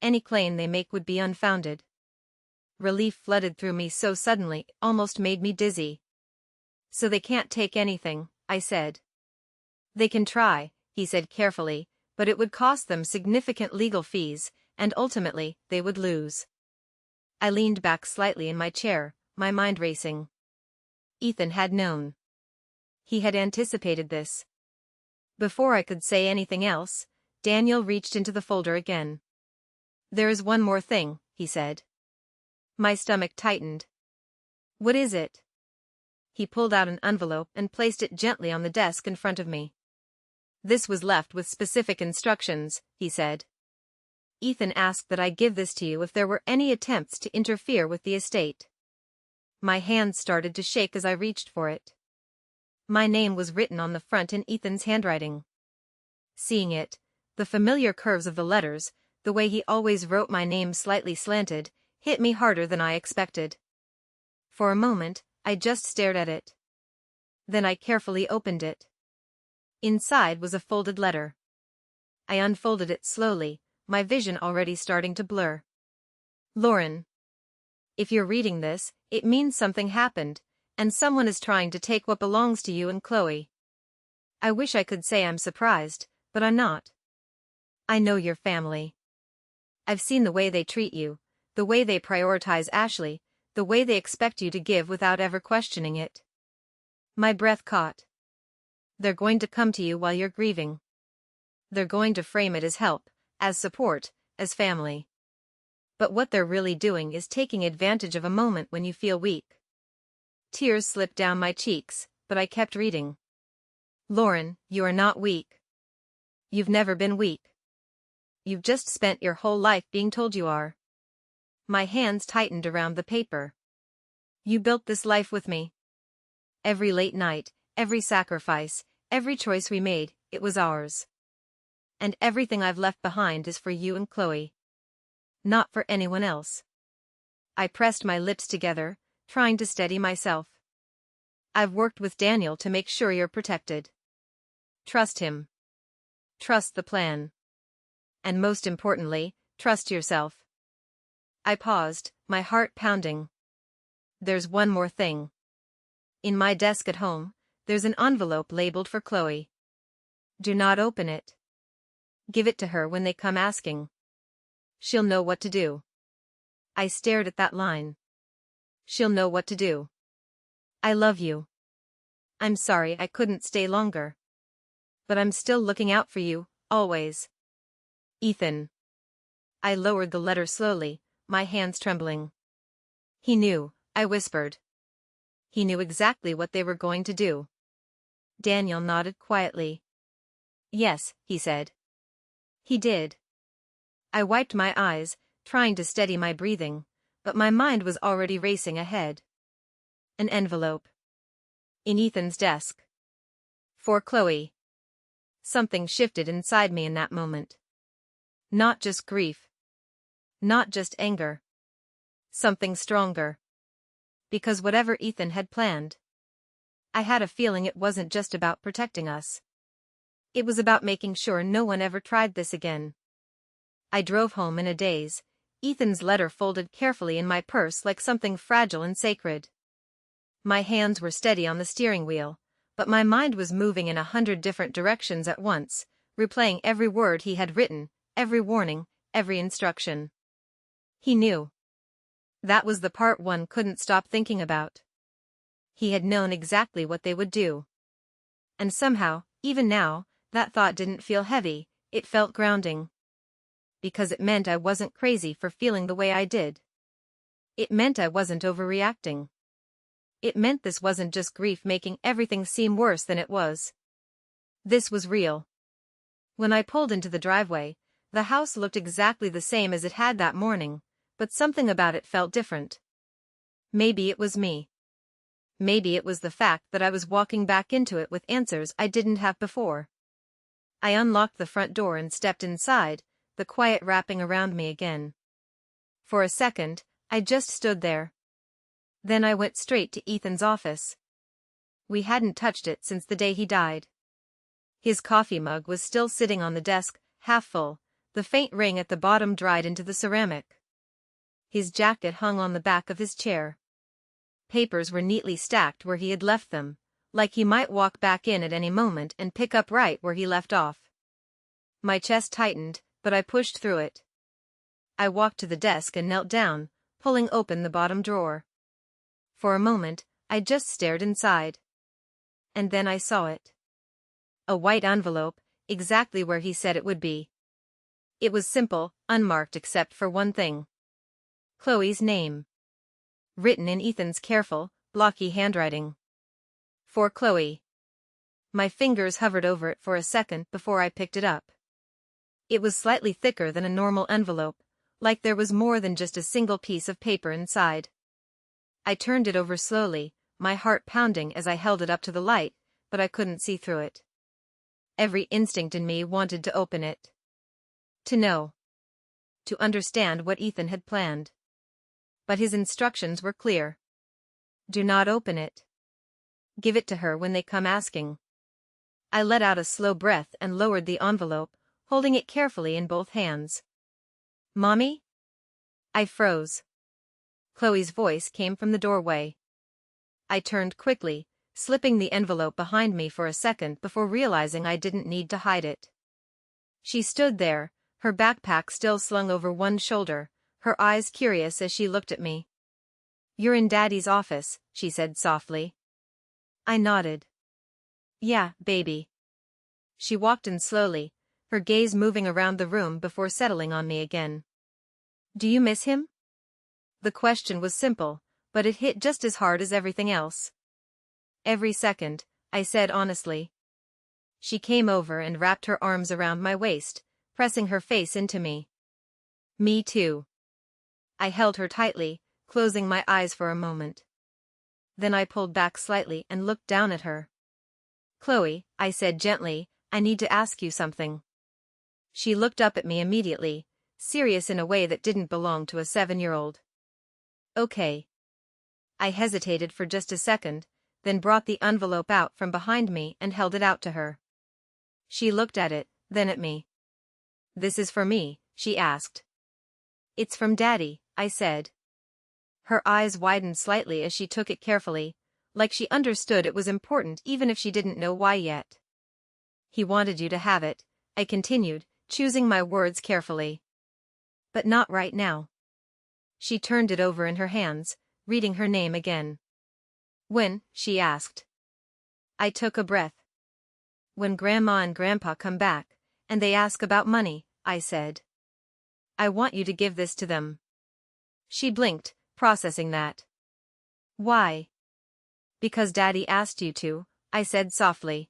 Any claim they make would be unfounded." Relief flooded through me so suddenly it almost made me dizzy. So they can't take anything, I said. They can try, he said carefully, but it would cost them significant legal fees, and ultimately, they would lose. I leaned back slightly in my chair, my mind racing. Ethan had known. He had anticipated this. Before I could say anything else, Daniel reached into the folder again. There is one more thing, he said. My stomach tightened. What is it? He pulled out an envelope and placed it gently on the desk in front of me. This was left with specific instructions, he said. Ethan asked that I give this to you if there were any attempts to interfere with the estate. My hands started to shake as I reached for it. My name was written on the front in Ethan's handwriting. Seeing it, the familiar curves of the letters, the way he always wrote my name slightly slanted, hit me harder than I expected. For a moment, I just stared at it. Then I carefully opened it. Inside was a folded letter. I unfolded it slowly, my vision already starting to blur. Lauren. If you're reading this, it means something happened, and someone is trying to take what belongs to you and Chloe. I wish I could say I'm surprised, but I'm not. I know your family. I've seen the way they treat you, the way they prioritize Ashley, the way they expect you to give without ever questioning it. My breath caught. They're going to come to you while you're grieving. They're going to frame it as help, as support, as family. But what they're really doing is taking advantage of a moment when you feel weak. Tears slipped down my cheeks, but I kept reading. Lauren, you are not weak. You've never been weak. You've just spent your whole life being told you are. My hands tightened around the paper. You built this life with me. Every late night, every sacrifice, every choice we made, it was ours. And everything I've left behind is for you and Chloe. Not for anyone else. I pressed my lips together, trying to steady myself. I've worked with Daniel to make sure you're protected. Trust him. Trust the plan. And most importantly, trust yourself. I paused, my heart pounding. There's one more thing. In my desk at home, there's an envelope labeled for Chloe. Do not open it. Give it to her when they come asking. She'll know what to do. I stared at that line. She'll know what to do. I love you. I'm sorry I couldn't stay longer. But I'm still looking out for you, always. Ethan. I lowered the letter slowly, my hands trembling. He knew, I whispered. He knew exactly what they were going to do. Daniel nodded quietly. Yes, he said. He did. I wiped my eyes, trying to steady my breathing, but my mind was already racing ahead. An envelope. In Ethan's desk. For Chloe. Something shifted inside me in that moment. Not just grief. Not just anger. Something stronger. Because whatever Ethan had planned, I had a feeling it wasn't just about protecting us. It was about making sure no one ever tried this again. I drove home in a daze, Ethan's letter folded carefully in my purse like something fragile and sacred. My hands were steady on the steering wheel, but my mind was moving in 100 different directions at once, replaying every word he had written, every warning, every instruction. He knew. That was the part one couldn't stop thinking about. He had known exactly what they would do. And somehow, even now, that thought didn't feel heavy, it felt grounding. Because it meant I wasn't crazy for feeling the way I did. It meant I wasn't overreacting. It meant this wasn't just grief making everything seem worse than it was. This was real. When I pulled into the driveway, the house looked exactly the same as it had that morning, but something about it felt different. Maybe it was me. Maybe it was the fact that I was walking back into it with answers I didn't have before. I unlocked the front door and stepped inside, the quiet wrapping around me again. For a second, I just stood there. Then I went straight to Ethan's office. We hadn't touched it since the day he died. His coffee mug was still sitting on the desk, half full, the faint ring at the bottom dried into the ceramic. His jacket hung on the back of his chair. Papers were neatly stacked where he had left them, like he might walk back in at any moment and pick up right where he left off. My chest tightened, but I pushed through it. I walked to the desk and knelt down, pulling open the bottom drawer. For a moment, I just stared inside. And then I saw it. A white envelope, exactly where he said it would be. It was simple, unmarked except for one thing. Chloe's name. Written in Ethan's careful, blocky handwriting. For Chloe. My fingers hovered over it for a second before I picked it up. It was slightly thicker than a normal envelope, like there was more than just a single piece of paper inside. I turned it over slowly, my heart pounding as I held it up to the light, but I couldn't see through it. Every instinct in me wanted to open it. To know. To understand what Ethan had planned. But his instructions were clear. Do not open it. Give it to her when they come asking. I let out a slow breath and lowered the envelope, holding it carefully in both hands. Mommy? I froze. Chloe's voice came from the doorway. I turned quickly, slipping the envelope behind me for a second before realizing I didn't need to hide it. She stood there, her backpack still slung over one shoulder, her eyes curious as she looked at me. You're in Daddy's office, she said softly. I nodded. Yeah, baby. She walked in slowly, her gaze moving around the room before settling on me again. Do you miss him? The question was simple, but it hit just as hard as everything else. Every second, I said honestly. She came over and wrapped her arms around my waist, pressing her face into me. Me too. I held her tightly, closing my eyes for a moment. Then I pulled back slightly and looked down at her. Chloe, I said gently, I need to ask you something. She looked up at me immediately, serious in a way that didn't belong to a 7-year-old. Okay. I hesitated for just a second, then brought the envelope out from behind me and held it out to her. She looked at it, then at me. This is for me, she asked. It's from Daddy, I said. Her eyes widened slightly as she took it carefully, like she understood it was important even if she didn't know why yet. He wanted you to have it, I continued, choosing my words carefully. But not right now. She turned it over in her hands, reading her name again. When? She asked. I took a breath. When Grandma and Grandpa come back, and they ask about money, I said. I want you to give this to them. She blinked, processing that. Why? Because Daddy asked you to, I said softly.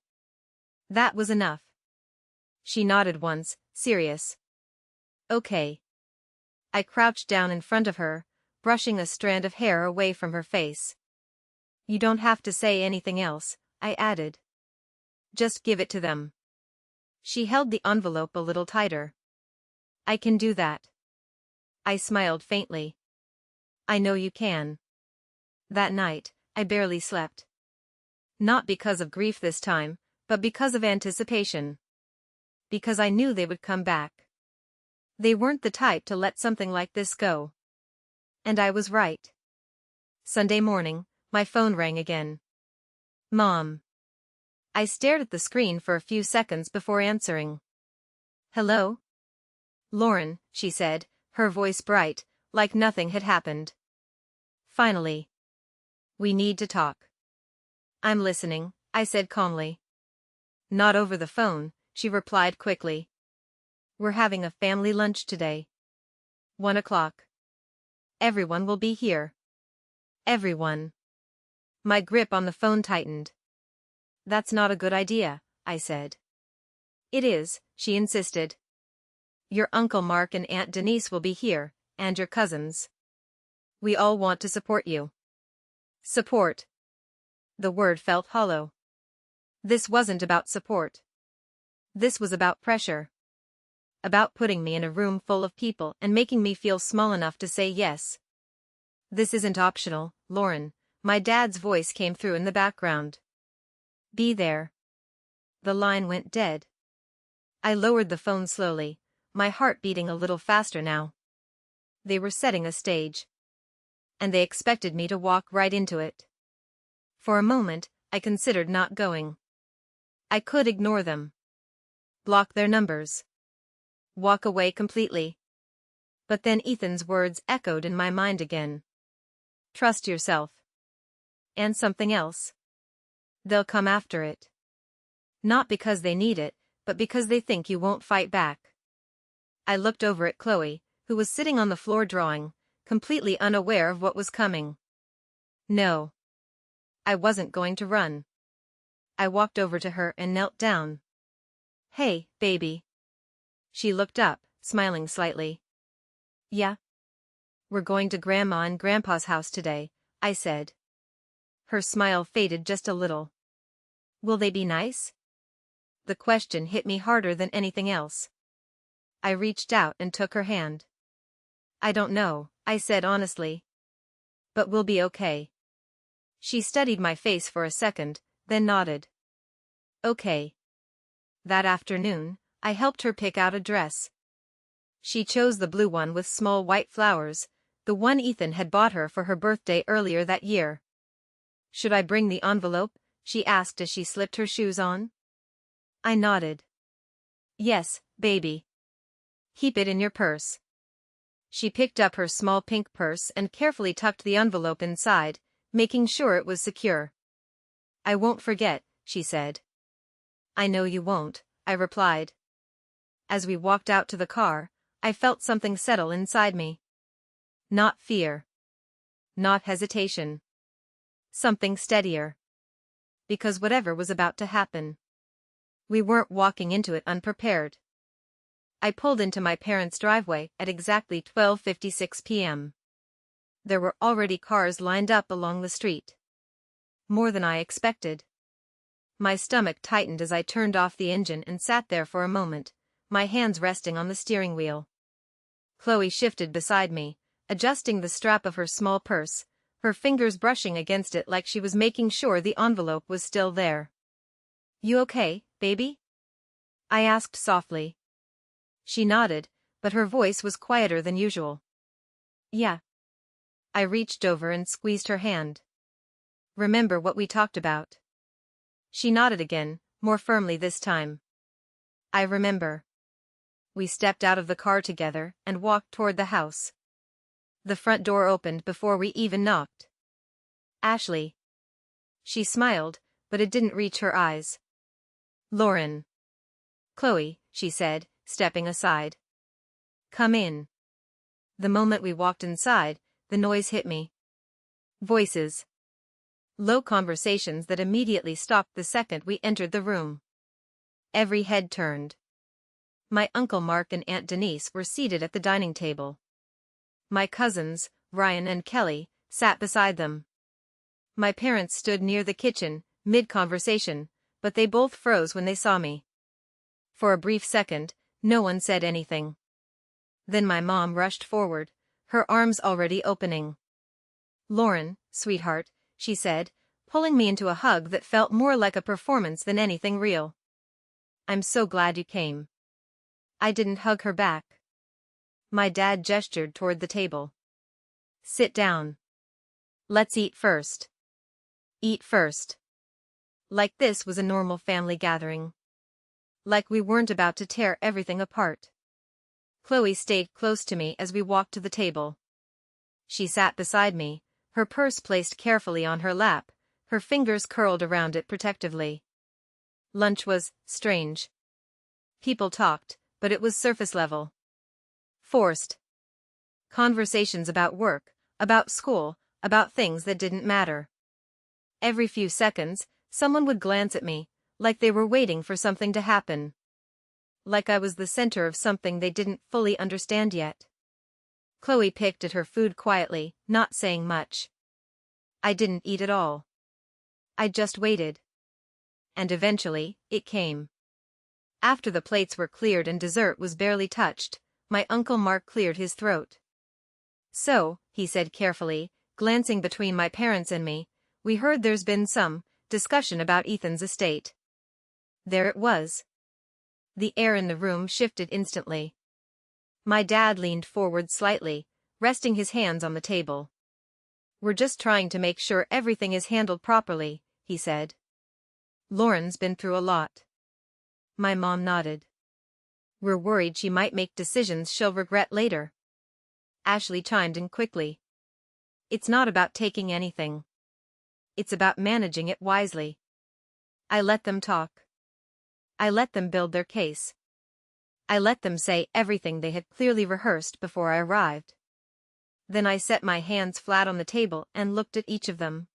That was enough. She nodded once, serious. Okay. I crouched down in front of her, brushing a strand of hair away from her face. You don't have to say anything else, I added. Just give it to them. She held the envelope a little tighter. I can do that. I smiled faintly. I know you can. That night, I barely slept. Not because of grief this time, but because of anticipation. Because I knew they would come back. They weren't the type to let something like this go. And I was right. Sunday morning, my phone rang again. Mom. I stared at the screen for a few seconds before answering. Hello? Lauren, she said, her voice bright, like nothing had happened. Finally. We need to talk. I'm listening, I said calmly. Not over the phone, she replied quickly. We're having a family lunch today. 1 o'clock. Everyone will be here. Everyone. My grip on the phone tightened. That's not a good idea, I said. It is, she insisted. Your Uncle Mark and Aunt Denise will be here, and your cousins. We all want to support you. Support. The word felt hollow. This wasn't about support. This was about pressure. About putting me in a room full of people and making me feel small enough to say yes. This isn't optional, Lauren, my dad's voice came through in the background. Be there. The line went dead. I lowered the phone slowly, my heart beating a little faster now. They were setting a stage. and they expected me to walk right into it. For a moment, I considered not going. I could ignore them. Block their numbers. Walk away completely. But then Ethan's words echoed in my mind again. Trust yourself. And something else. They'll come after it. Not because they need it, but because they think you won't fight back. I looked over at Chloe, who was sitting on the floor drawing, completely unaware of what was coming. No. I wasn't going to run. I walked over to her and knelt down. Hey, baby. She looked up, smiling slightly. Yeah? We're going to Grandma and Grandpa's house today, I said. Her smile faded just a little. Will they be nice? The question hit me harder than anything else. I reached out and took her hand. I don't know, I said honestly. But we'll be okay. She studied my face for a second, then nodded. Okay. That afternoon, I helped her pick out a dress. She chose the blue one with small white flowers, the one Ethan had bought her for her birthday earlier that year. Should I bring the envelope? She asked as she slipped her shoes on. I nodded. Yes, baby. Keep it in your purse. She picked up her small pink purse and carefully tucked the envelope inside, making sure it was secure. I won't forget, she said. I know you won't, I replied. As we walked out to the car, I felt something settle inside me. Not fear. Not hesitation. Something steadier. Because whatever was about to happen, we weren't walking into it unprepared. I pulled into my parents' driveway at exactly 12:56 p.m. There were already cars lined up along the street. More than I expected. My stomach tightened as I turned off the engine and sat there for a moment, my hands resting on the steering wheel. Chloe shifted beside me, adjusting the strap of her small purse, her fingers brushing against it like she was making sure the envelope was still there. You okay, baby? I asked softly. She nodded, but her voice was quieter than usual. Yeah. I reached over and squeezed her hand. Remember what we talked about? She nodded again, more firmly this time. I remember. We stepped out of the car together and walked toward the house. The front door opened before we even knocked. Ashley. She smiled, but it didn't reach her eyes. Lauren. Chloe, she said, stepping aside. Come in. The moment we walked inside, the noise hit me. Voices. Low conversations that immediately stopped the second we entered the room. Every head turned. My Uncle Mark and Aunt Denise were seated at the dining table. My cousins, Ryan and Kelly, sat beside them. My parents stood near the kitchen, mid-conversation, but they both froze when they saw me. For a brief second, no one said anything. Then my mom rushed forward, her arms already opening. Lauren, sweetheart, she said, pulling me into a hug that felt more like a performance than anything real. I'm so glad you came. I didn't hug her back. My dad gestured toward the table. Sit down. Let's eat first. Eat first. Like this was a normal family gathering. Like we weren't about to tear everything apart. Chloe stayed close to me as we walked to the table. She sat beside me, her purse placed carefully on her lap, her fingers curled around it protectively. Lunch was strange. People talked, but it was surface level. Forced. Conversations about work, about school, about things that didn't matter. Every few seconds, someone would glance at me, like they were waiting for something to happen. Like I was the center of something they didn't fully understand yet. Chloe picked at her food quietly, not saying much. I didn't eat at all. I just waited. And eventually, it came. After the plates were cleared and dessert was barely touched, my Uncle Mark cleared his throat. So, he said carefully, glancing between my parents and me, we heard there's been some discussion about Ethan's estate. There it was. The air in the room shifted instantly. My dad leaned forward slightly, resting his hands on the table. We're just trying to make sure everything is handled properly, he said. Lauren's been through a lot. My mom nodded. We're worried she might make decisions she'll regret later. Ashley chimed in quickly. It's not about taking anything. It's about managing it wisely. I let them talk. I let them build their case. I let them say everything they had clearly rehearsed before I arrived. Then I set my hands flat on the table and looked at each of them.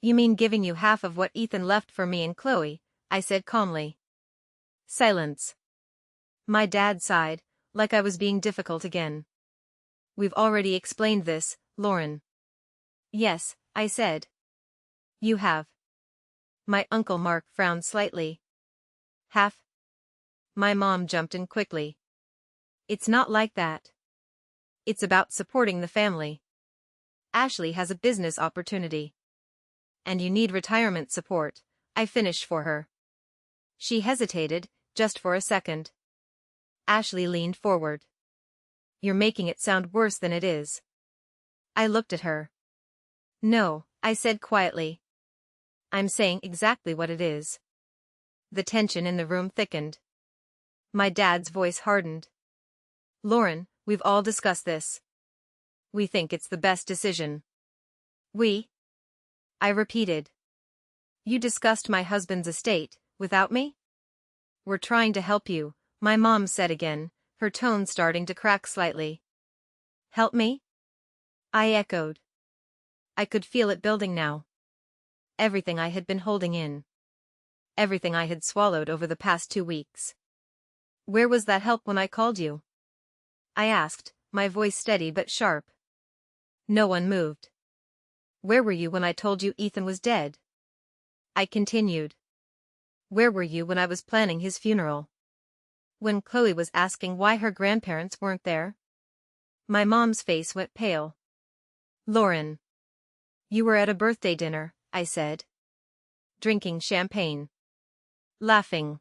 You mean giving you half of what Ethan left for me and Chloe, I said calmly. Silence. My dad sighed, like I was being difficult again. We've already explained this, Lauren. Yes, I said. You have. My Uncle Mark frowned slightly. Half? My mom jumped in quickly. It's not like that. It's about supporting the family. Ashley has a business opportunity. And you need retirement support, I finished for her. She hesitated, just for a second. Ashley leaned forward. You're making it sound worse than it is. I looked at her. No, I said quietly. I'm saying exactly what it is. The tension in the room thickened. My dad's voice hardened. Lauren, we've all discussed this. We think it's the best decision. We? I repeated. You discussed my husband's estate, without me? We're trying to help you, my mom said again, her tone starting to crack slightly. Help me? I echoed. I could feel it building now. Everything I had been holding in. Everything I had swallowed over the past 2 weeks. Where was that help when I called you? I asked, my voice steady but sharp. No one moved. Where were you when I told you Ethan was dead? I continued. Where were you when I was planning his funeral? When Chloe was asking why her grandparents weren't there? My mom's face went pale. Lauren. You were at a birthday dinner, I said. Drinking champagne. Laughing.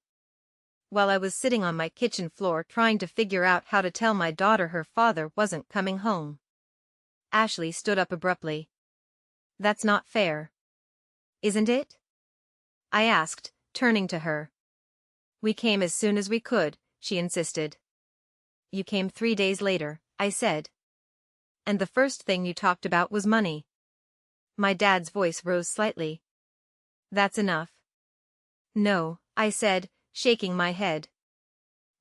While I was sitting on my kitchen floor trying to figure out how to tell my daughter her father wasn't coming home. Ashley stood up abruptly. That's not fair. Isn't it? I asked, turning to her. We came as soon as we could, she insisted. You came 3 days later, I said. And the first thing you talked about was money. My dad's voice rose slightly. That's enough. No, I said, shaking my head.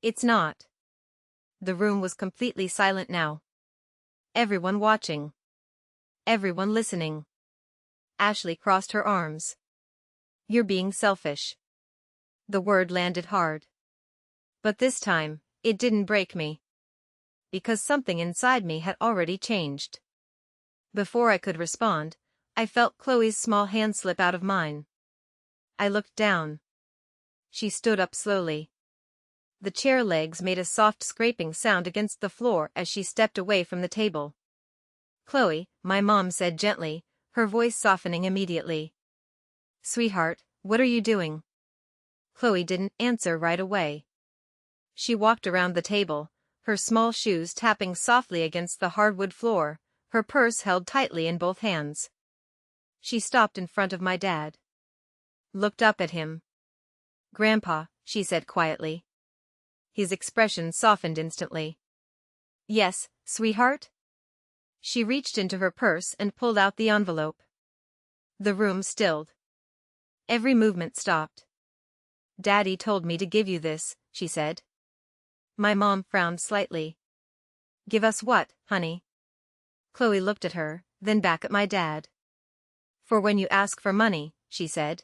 It's not. The room was completely silent now. Everyone watching. Everyone listening. Ashley crossed her arms. You're being selfish. The word landed hard. But this time, it didn't break me. Because something inside me had already changed. Before I could respond, I felt Chloe's small hand slip out of mine. I looked down. She stood up slowly. The chair legs made a soft scraping sound against the floor as she stepped away from the table. Chloe, my mom said gently, her voice softening immediately. Sweetheart, what are you doing? Chloe didn't answer right away. She walked around the table, her small shoes tapping softly against the hardwood floor, her purse held tightly in both hands. She stopped in front of my dad. Looked up at him. Grandpa, she said quietly. His expression softened instantly. Yes, sweetheart? She reached into her purse and pulled out the envelope. The room stilled. Every movement stopped. Daddy told me to give you this, she said. My mom frowned slightly. Give us what, honey? Chloe looked at her, then back at my dad. For when you ask for money, she said.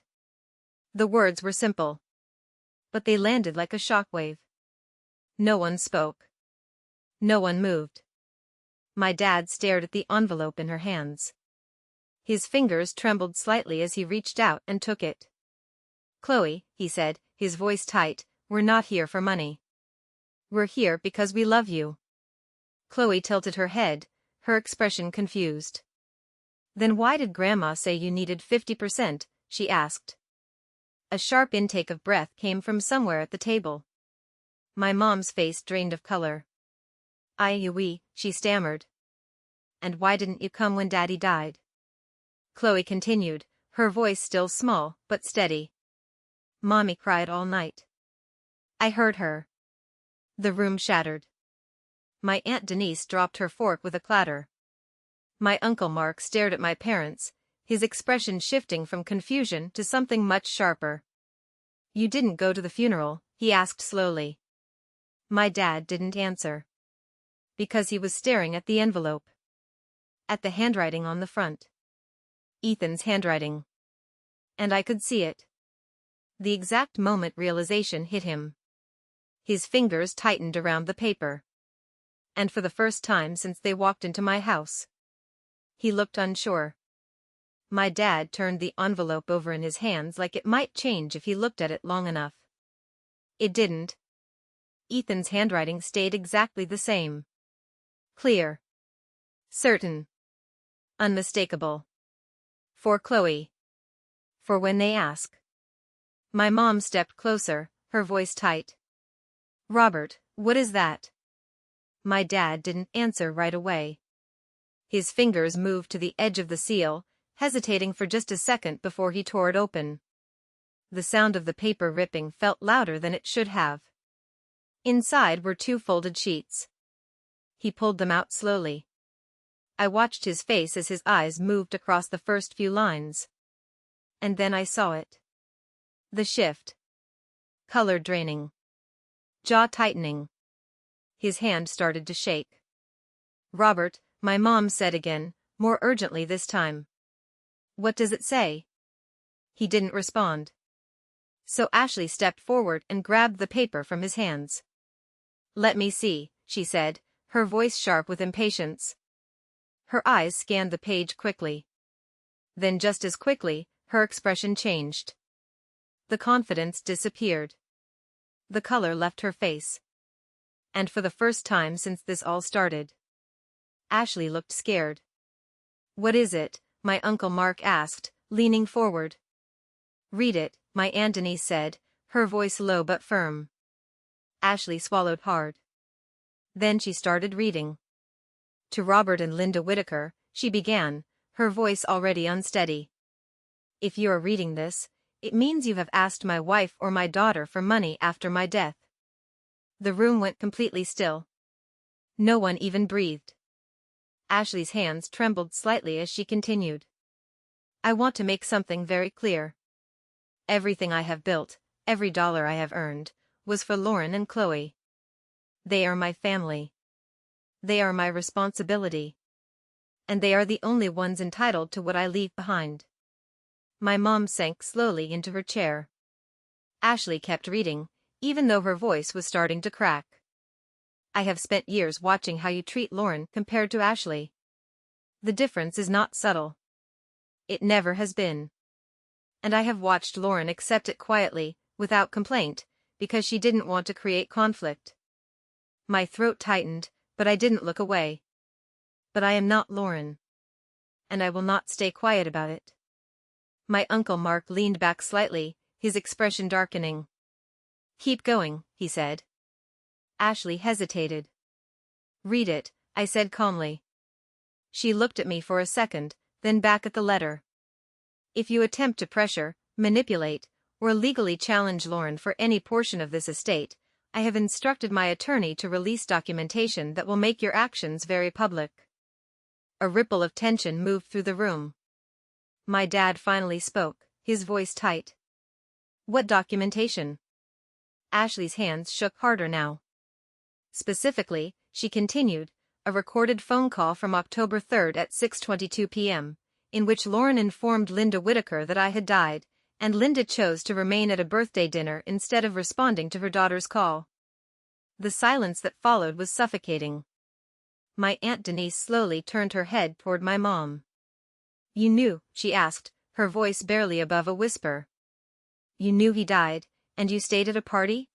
The words were simple. But they landed like a shockwave. No one spoke. No one moved. My dad stared at the envelope in her hands. His fingers trembled slightly as he reached out and took it. Chloe, he said, his voice tight, we're not here for money. We're here because we love you. Chloe tilted her head, her expression confused. Then why did Grandma say you needed 50%, she asked. A sharp intake of breath came from somewhere at the table. My mom's face drained of color. We, she stammered. And why didn't you come when Daddy died? Chloe continued, her voice still small but steady. Mommy cried all night. I heard her. The room shattered. My Aunt Denise dropped her fork with a clatter. My Uncle Mark stared at my parents, his expression shifting from confusion to something much sharper. You didn't go to the funeral, he asked slowly. My dad didn't answer. Because he was staring at the envelope. At the handwriting on the front. Ethan's handwriting. And I could see it. The exact moment realization hit him. His fingers tightened around the paper. And for the first time since they walked into my house. He looked unsure. My dad turned the envelope over in his hands like it might change if he looked at it long enough. It didn't. Ethan's handwriting stayed exactly the same. Clear. Certain. Unmistakable. For Chloe. For when they ask. My mom stepped closer, her voice tight. Robert, what is that? My dad didn't answer right away. His fingers moved to the edge of the seal, hesitating for just a second before he tore it open. The sound of the paper ripping felt louder than it should have. Inside were 2 folded sheets. He pulled them out slowly. I watched his face as his eyes moved across the first few lines. And then I saw it. The shift. Color draining. Jaw tightening. His hand started to shake. Robert, my mom said again, more urgently this time. What does it say? He didn't respond. So Ashley stepped forward and grabbed the paper from his hands. Let me see, she said, her voice sharp with impatience. Her eyes scanned the page quickly. Then just as quickly, her expression changed. The confidence disappeared. The color left her face. And for the first time since this all started, Ashley looked scared. What is it? My Uncle Mark asked, leaning forward. Read it, my Aunt Denise said, her voice low but firm. Ashley swallowed hard. Then she started reading. To Robert and Linda Whitaker, she began, her voice already unsteady. If you are reading this, it means you have asked my wife or my daughter for money after my death. The room went completely still. No one even breathed. Ashley's hands trembled slightly as she continued. I want to make something very clear. Everything I have built, every dollar I have earned, was for Lauren and Chloe. They are my family. They are my responsibility. And they are the only ones entitled to what I leave behind. My mom sank slowly into her chair. Ashley kept reading, even though her voice was starting to crack. I have spent years watching how you treat Lauren compared to Ashley. The difference is not subtle. It never has been. And I have watched Lauren accept it quietly, without complaint, because she didn't want to create conflict. My throat tightened, but I didn't look away. But I am not Lauren. And I will not stay quiet about it. My Uncle Mark leaned back slightly, his expression darkening. Keep going, he said. Ashley hesitated. Read it, I said calmly. She looked at me for a second, then back at the letter. If you attempt to pressure, manipulate, or legally challenge Lauren for any portion of this estate, I have instructed my attorney to release documentation that will make your actions very public. A ripple of tension moved through the room. My dad finally spoke, his voice tight. What documentation? Ashley's hands shook harder now. Specifically, she continued, a recorded phone call from October 3rd at 6:22 p.m., in which Lauren informed Linda Whitaker that I had died, and Linda chose to remain at a birthday dinner instead of responding to her daughter's call. The silence that followed was suffocating. My Aunt Denise slowly turned her head toward my mom. You knew, she asked, her voice barely above a whisper. You knew he died, and you stayed at a party?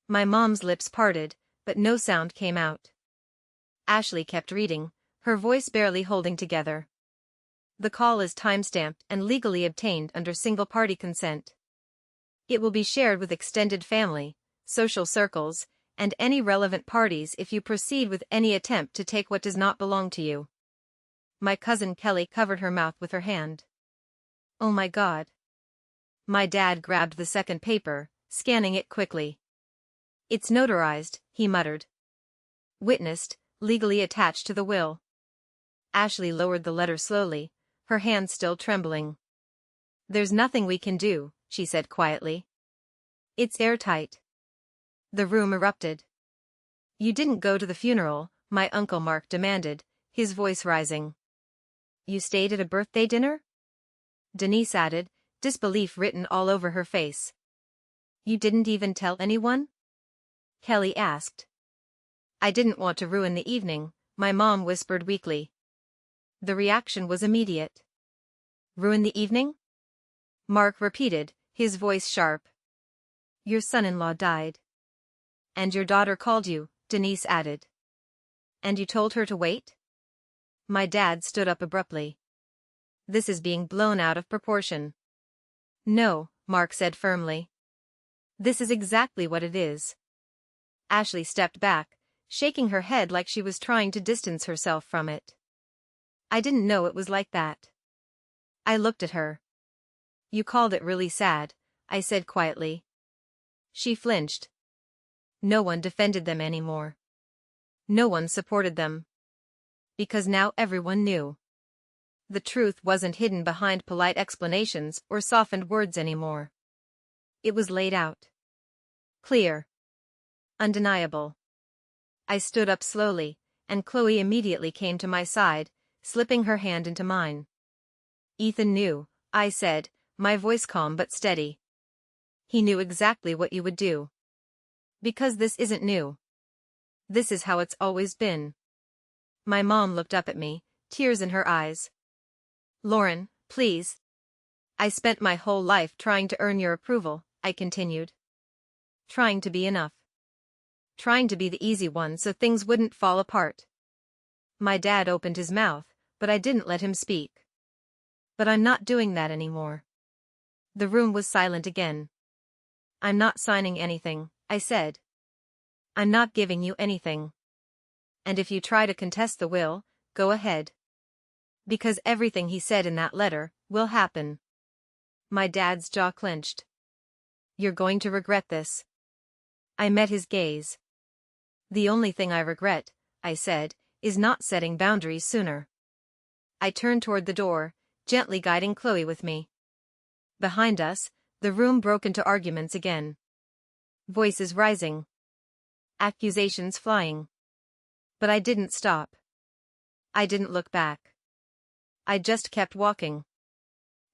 My mom's lips parted, but no sound came out. Ashley kept reading, her voice barely holding together. The call is time-stamped and legally obtained under single-party consent. It will be shared with extended family, social circles, and any relevant parties if you proceed with any attempt to take what does not belong to you. My cousin Kelly covered her mouth with her hand. Oh my God. My dad grabbed the second paper, scanning it quickly. It's notarized, he muttered. Witnessed, legally attached to the will. Ashley lowered the letter slowly, her hand still trembling. There's nothing we can do, she said quietly. It's airtight. The room erupted. You didn't go to the funeral, my Uncle Mark demanded, his voice rising. You stayed at a birthday dinner? Denise added, disbelief written all over her face. You didn't even tell anyone? Kelly asked. I didn't want to ruin the evening, my mom whispered weakly. The reaction was immediate. Ruin the evening? Mark repeated, his voice sharp. Your son-in-law died. And your daughter called you, Denise added. And you told her to wait? My dad stood up abruptly. This is being blown out of proportion. No, Mark said firmly. This is exactly what it is. Ashley stepped back, shaking her head like she was trying to distance herself from it. I didn't know it was like that. I looked at her. You called it really sad, I said quietly. She flinched. No one defended them anymore. No one supported them. Because now everyone knew. The truth wasn't hidden behind polite explanations or softened words anymore. It was laid out. Clear. Undeniable. I stood up slowly, and Chloe immediately came to my side, slipping her hand into mine. Ethan knew, I said, my voice calm but steady. He knew exactly what you would do. Because this isn't new. This is how it's always been. My mom looked up at me, tears in her eyes. Lauren, please. I spent my whole life trying to earn your approval, I continued. Trying to be enough. Trying to be the easy one so things wouldn't fall apart. My dad opened his mouth, but I didn't let him speak. But I'm not doing that anymore. The room was silent again. I'm not signing anything, I said. I'm not giving you anything. And if you try to contest the will, go ahead. Because everything he said in that letter will happen. My dad's jaw clenched. You're going to regret this. I met his gaze. The only thing I regret, I said, is not setting boundaries sooner. I turned toward the door, gently guiding Chloe with me. Behind us, the room broke into arguments again. Voices rising. Accusations flying. But I didn't stop. I didn't look back. I just kept walking.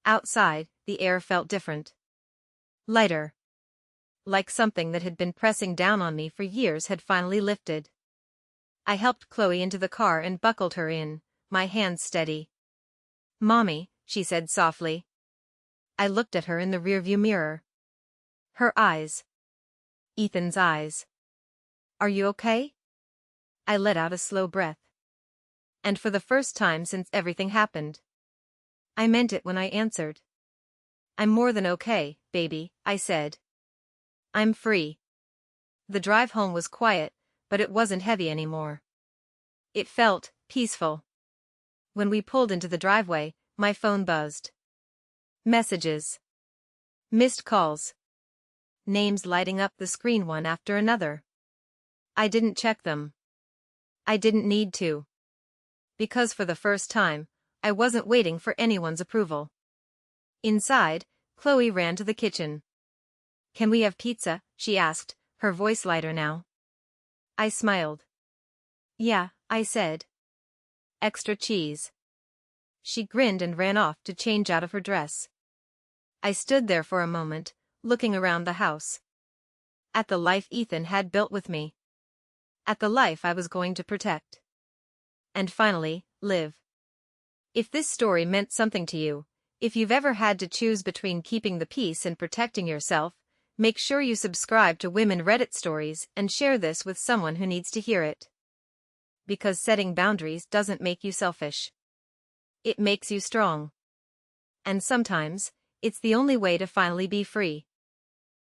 Outside, the air felt different. Lighter. Like something that had been pressing down on me for years had finally lifted. I helped Chloe into the car and buckled her in, my hands steady. Mommy, she said softly. I looked at her in the rearview mirror. Her eyes. Ethan's eyes. Are you okay? I let out a slow breath. And for the first time since everything happened. I meant it when I answered. I'm more than okay, baby, I said. I'm free. The drive home was quiet, but it wasn't heavy anymore. It felt peaceful. When we pulled into the driveway, my phone buzzed. Messages. Missed calls. Names lighting up the screen one after another. I didn't check them. I didn't need to. Because for the first time, I wasn't waiting for anyone's approval. Inside, Chloe ran to the kitchen. Can we have pizza? She asked, her voice lighter now. I smiled. Yeah, I said. Extra cheese. She grinned and ran off to change out of her dress. I stood there for a moment, looking around the house. At the life Ethan had built with me. At the life I was going to protect. And finally, live. If this story meant something to you, if you've ever had to choose between keeping the peace and protecting yourself, make sure you subscribe to Women Reddit Stories and share this with someone who needs to hear it. Because setting boundaries doesn't make you selfish. It makes you strong. And sometimes, it's the only way to finally be free.